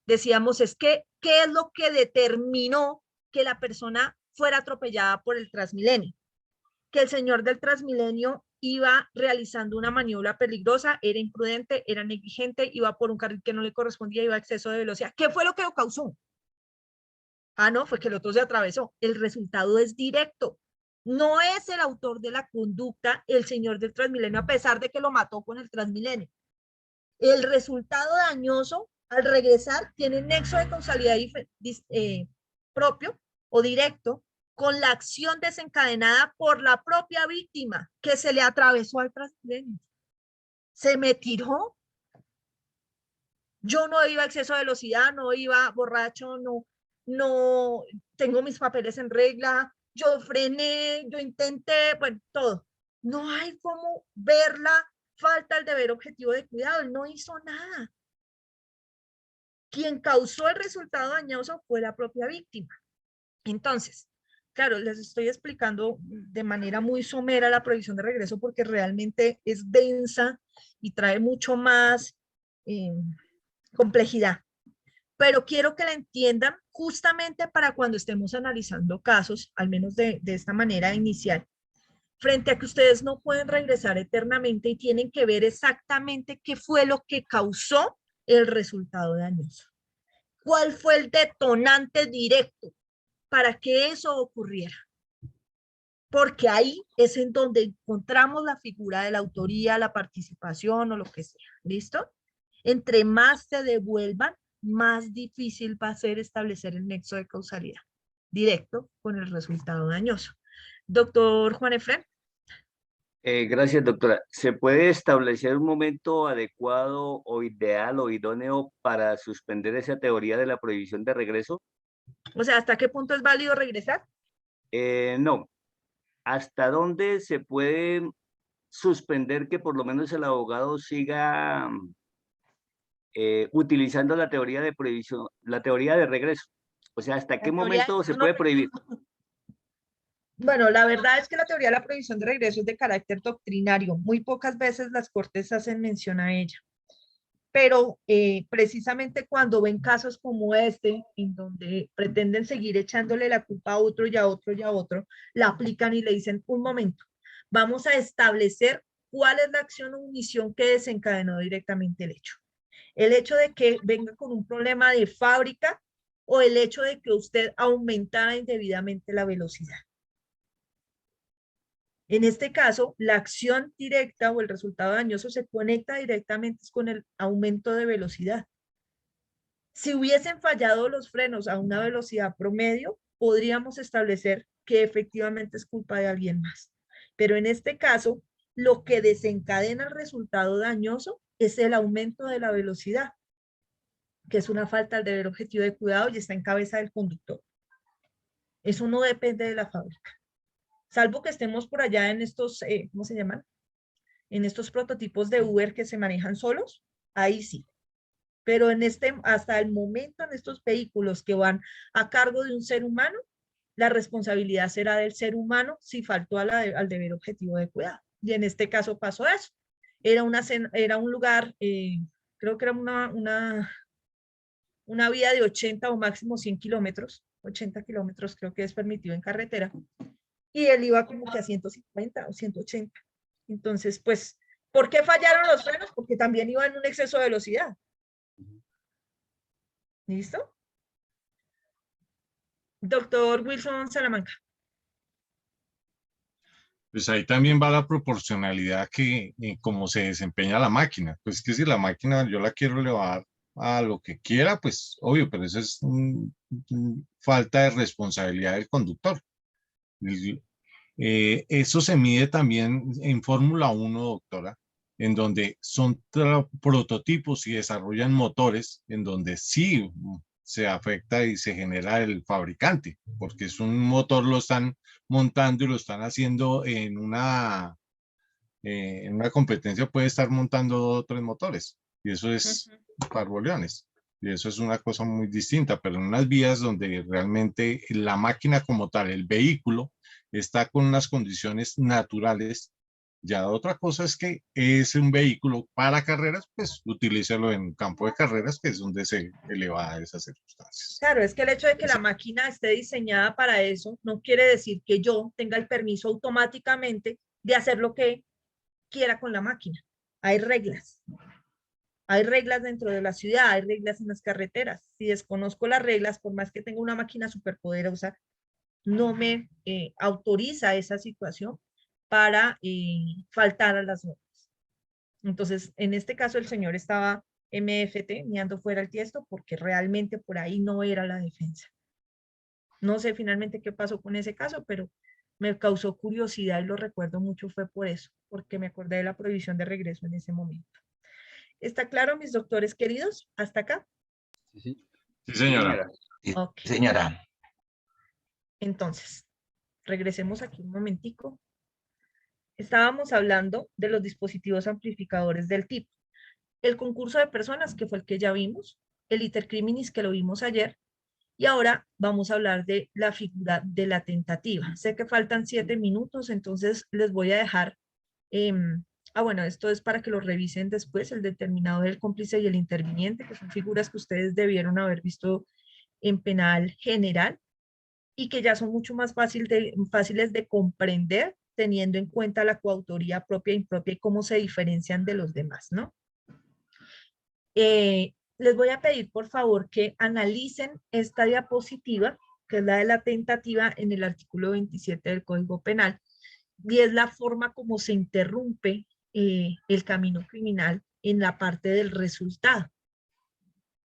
decíamos es que, ¿qué es lo que determinó que la persona fuera atropellada por el Transmilenio? Que el señor del Transmilenio iba realizando una maniobra peligrosa, era imprudente, era negligente, iba por un carril que no le correspondía, iba a exceso de velocidad. ¿Qué fue lo que lo causó? Ah, no, fue que el otro se atravesó. El resultado es directo. No es el autor de la conducta el señor del Transmilenio, a pesar de que lo mató con el Transmilenio. El resultado dañoso, al regresar, tiene nexo de causalidad propio o directo con la acción desencadenada por la propia víctima que se le atravesó al Transmilenio. Se me tiró Yo no iba a exceso de velocidad, no iba borracho, no tengo mis papeles en regla, yo frené, yo intenté, bueno, todo. No hay cómo ver la falta del deber objetivo de cuidado, él no hizo nada. Quien causó el resultado dañoso fue la propia víctima. Entonces, claro, les estoy explicando de manera muy somera la prohibición de regreso porque realmente es densa y trae mucho más complejidad. Pero quiero que la entiendan justamente para cuando estemos analizando casos, al menos de esta manera inicial, frente a que ustedes no pueden regresar eternamente y tienen que ver exactamente qué fue lo que causó el resultado dañoso. ¿Cuál fue el detonante directo para que eso ocurriera? Porque ahí es en donde encontramos la figura de la autoría, la participación o lo que sea. ¿Listo? Entre más se devuelvan, más difícil va a ser establecer el nexo de causalidad directo con el resultado dañoso. Doctor Juan Efrén. Gracias, doctora. ¿Se puede establecer un momento adecuado o ideal o idóneo para suspender esa teoría de la prohibición de regreso? O sea, ¿hasta qué punto es válido regresar? No. ¿Hasta dónde se puede suspender que por lo menos el abogado siga utilizando la teoría de prohibición, la teoría de regreso? O sea, ¿hasta qué momento se puede prohibir? Bueno, la verdad es que la teoría de la prohibición de regreso es de carácter doctrinario. Muy pocas veces las cortes hacen mención a ella. Pero precisamente cuando ven casos como este, en donde pretenden seguir echándole la culpa a otro y a otro y a otro, la aplican y le dicen, un momento, vamos a establecer cuál es la acción o omisión que desencadenó directamente el hecho. El hecho de que venga con un problema de fábrica o el hecho de que usted aumentara indebidamente la velocidad. En este caso, la acción directa o el resultado dañoso se conecta directamente con el aumento de velocidad. Si hubiesen fallado los frenos a una velocidad promedio, podríamos establecer que efectivamente es culpa de alguien más. Pero en este caso, lo que desencadena el resultado dañoso es el aumento de la velocidad, que es una falta del deber objetivo de cuidado y está en cabeza del conductor. Eso no depende de la fábrica. Salvo que estemos por allá en estos, ¿cómo se llaman? En estos prototipos de Uber que se manejan solos, ahí sí. Pero hasta el momento en estos vehículos que van a cargo de un ser humano, la responsabilidad será del ser humano si faltó al deber objetivo de cuidado. Y en este caso pasó eso. Era un lugar, creo que era una vía de 80 o máximo 100 kilómetros, 80 kilómetros creo que es permitido en carretera, y él iba como que a 150 o 180. Entonces, pues, ¿por qué fallaron los frenos? Porque también iba en un exceso de velocidad. ¿Listo? Doctor Wilson Salamanca. Pues ahí también va la proporcionalidad que cómo se desempeña la máquina. Pues que si la máquina yo la quiero elevar a lo que quiera, pues obvio, pero eso es falta de responsabilidad del conductor. Eso se mide también en Fórmula 1, doctora, en donde son prototipos y desarrollan motores en donde sí se afecta y se genera el fabricante, porque es un motor, lo están montando y lo están haciendo en una competencia, puede estar montando 2 o 3 motores, y eso es parboleones, y eso es una cosa muy distinta, pero en unas vías donde realmente la máquina como tal, el vehículo, está con unas condiciones naturales. Ya otra cosa es que es un vehículo para carreras, pues utilícelo en campo de carreras, que es donde se eleva esas circunstancias. Claro, es que el hecho de que la máquina esté diseñada para eso no quiere decir que yo tenga el permiso automáticamente de hacer lo que quiera con la máquina. Hay reglas. Hay reglas dentro de la ciudad, hay reglas en las carreteras. Si desconozco las reglas, por más que tenga una máquina superpoderosa, no me autoriza esa situación para faltar a las normas. Entonces, en este caso, el señor estaba MFT, mirando fuera el tiesto, porque realmente por ahí no era la defensa. No sé finalmente qué pasó con ese caso, pero me causó curiosidad y lo recuerdo mucho, fue por eso, porque me acordé de la prohibición de regreso en ese momento. ¿Está claro, mis doctores queridos? ¿Hasta acá? Sí, señora. Ok. Señora. Entonces, regresemos aquí un momentico. Estábamos hablando de los dispositivos amplificadores del tipo. El concurso de personas, que fue el que ya vimos, el iter criminis, que lo vimos ayer, y ahora vamos a hablar de la figura de la tentativa. Sé que faltan 7 minutos, entonces les voy a dejar, bueno, esto es para que lo revisen después, el determinado del cómplice y el interviniente, que son figuras que ustedes debieron haber visto en penal general, y que ya son mucho más fáciles de comprender, teniendo en cuenta la coautoría propia e impropia y cómo se diferencian de los demás, ¿no? Les voy a pedir, por favor, que analicen esta diapositiva, que es la de la tentativa en el artículo 27 del Código Penal, y es la forma como se interrumpe el camino criminal en la parte del resultado,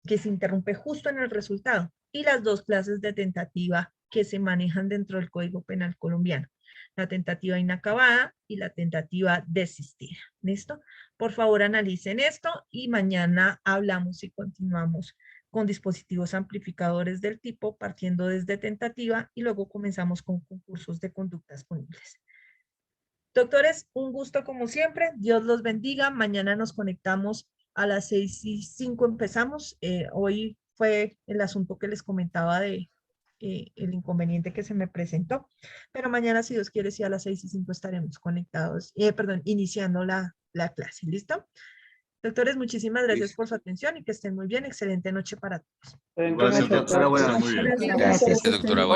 que se interrumpe justo en el resultado, y las dos clases de tentativa que se manejan dentro del Código Penal colombiano: la tentativa inacabada y la tentativa desistida. ¿Listo? Por favor, analicen esto y mañana hablamos y continuamos con dispositivos amplificadores del tipo, partiendo desde tentativa, y luego comenzamos con concursos de conductas punibles. Doctores, un gusto como siempre. Dios los bendiga. Mañana nos conectamos a las 6:05 empezamos. Hoy fue el asunto que les comentaba de el inconveniente que se me presentó, pero mañana, si Dios quiere, sí, a las 6:05 estaremos conectados, iniciando la clase. ¿Listo? Doctores, muchísimas gracias por su atención y que estén muy bien. Excelente noche para todos. Gracias, doctora. Muy bien. Gracias, doctora.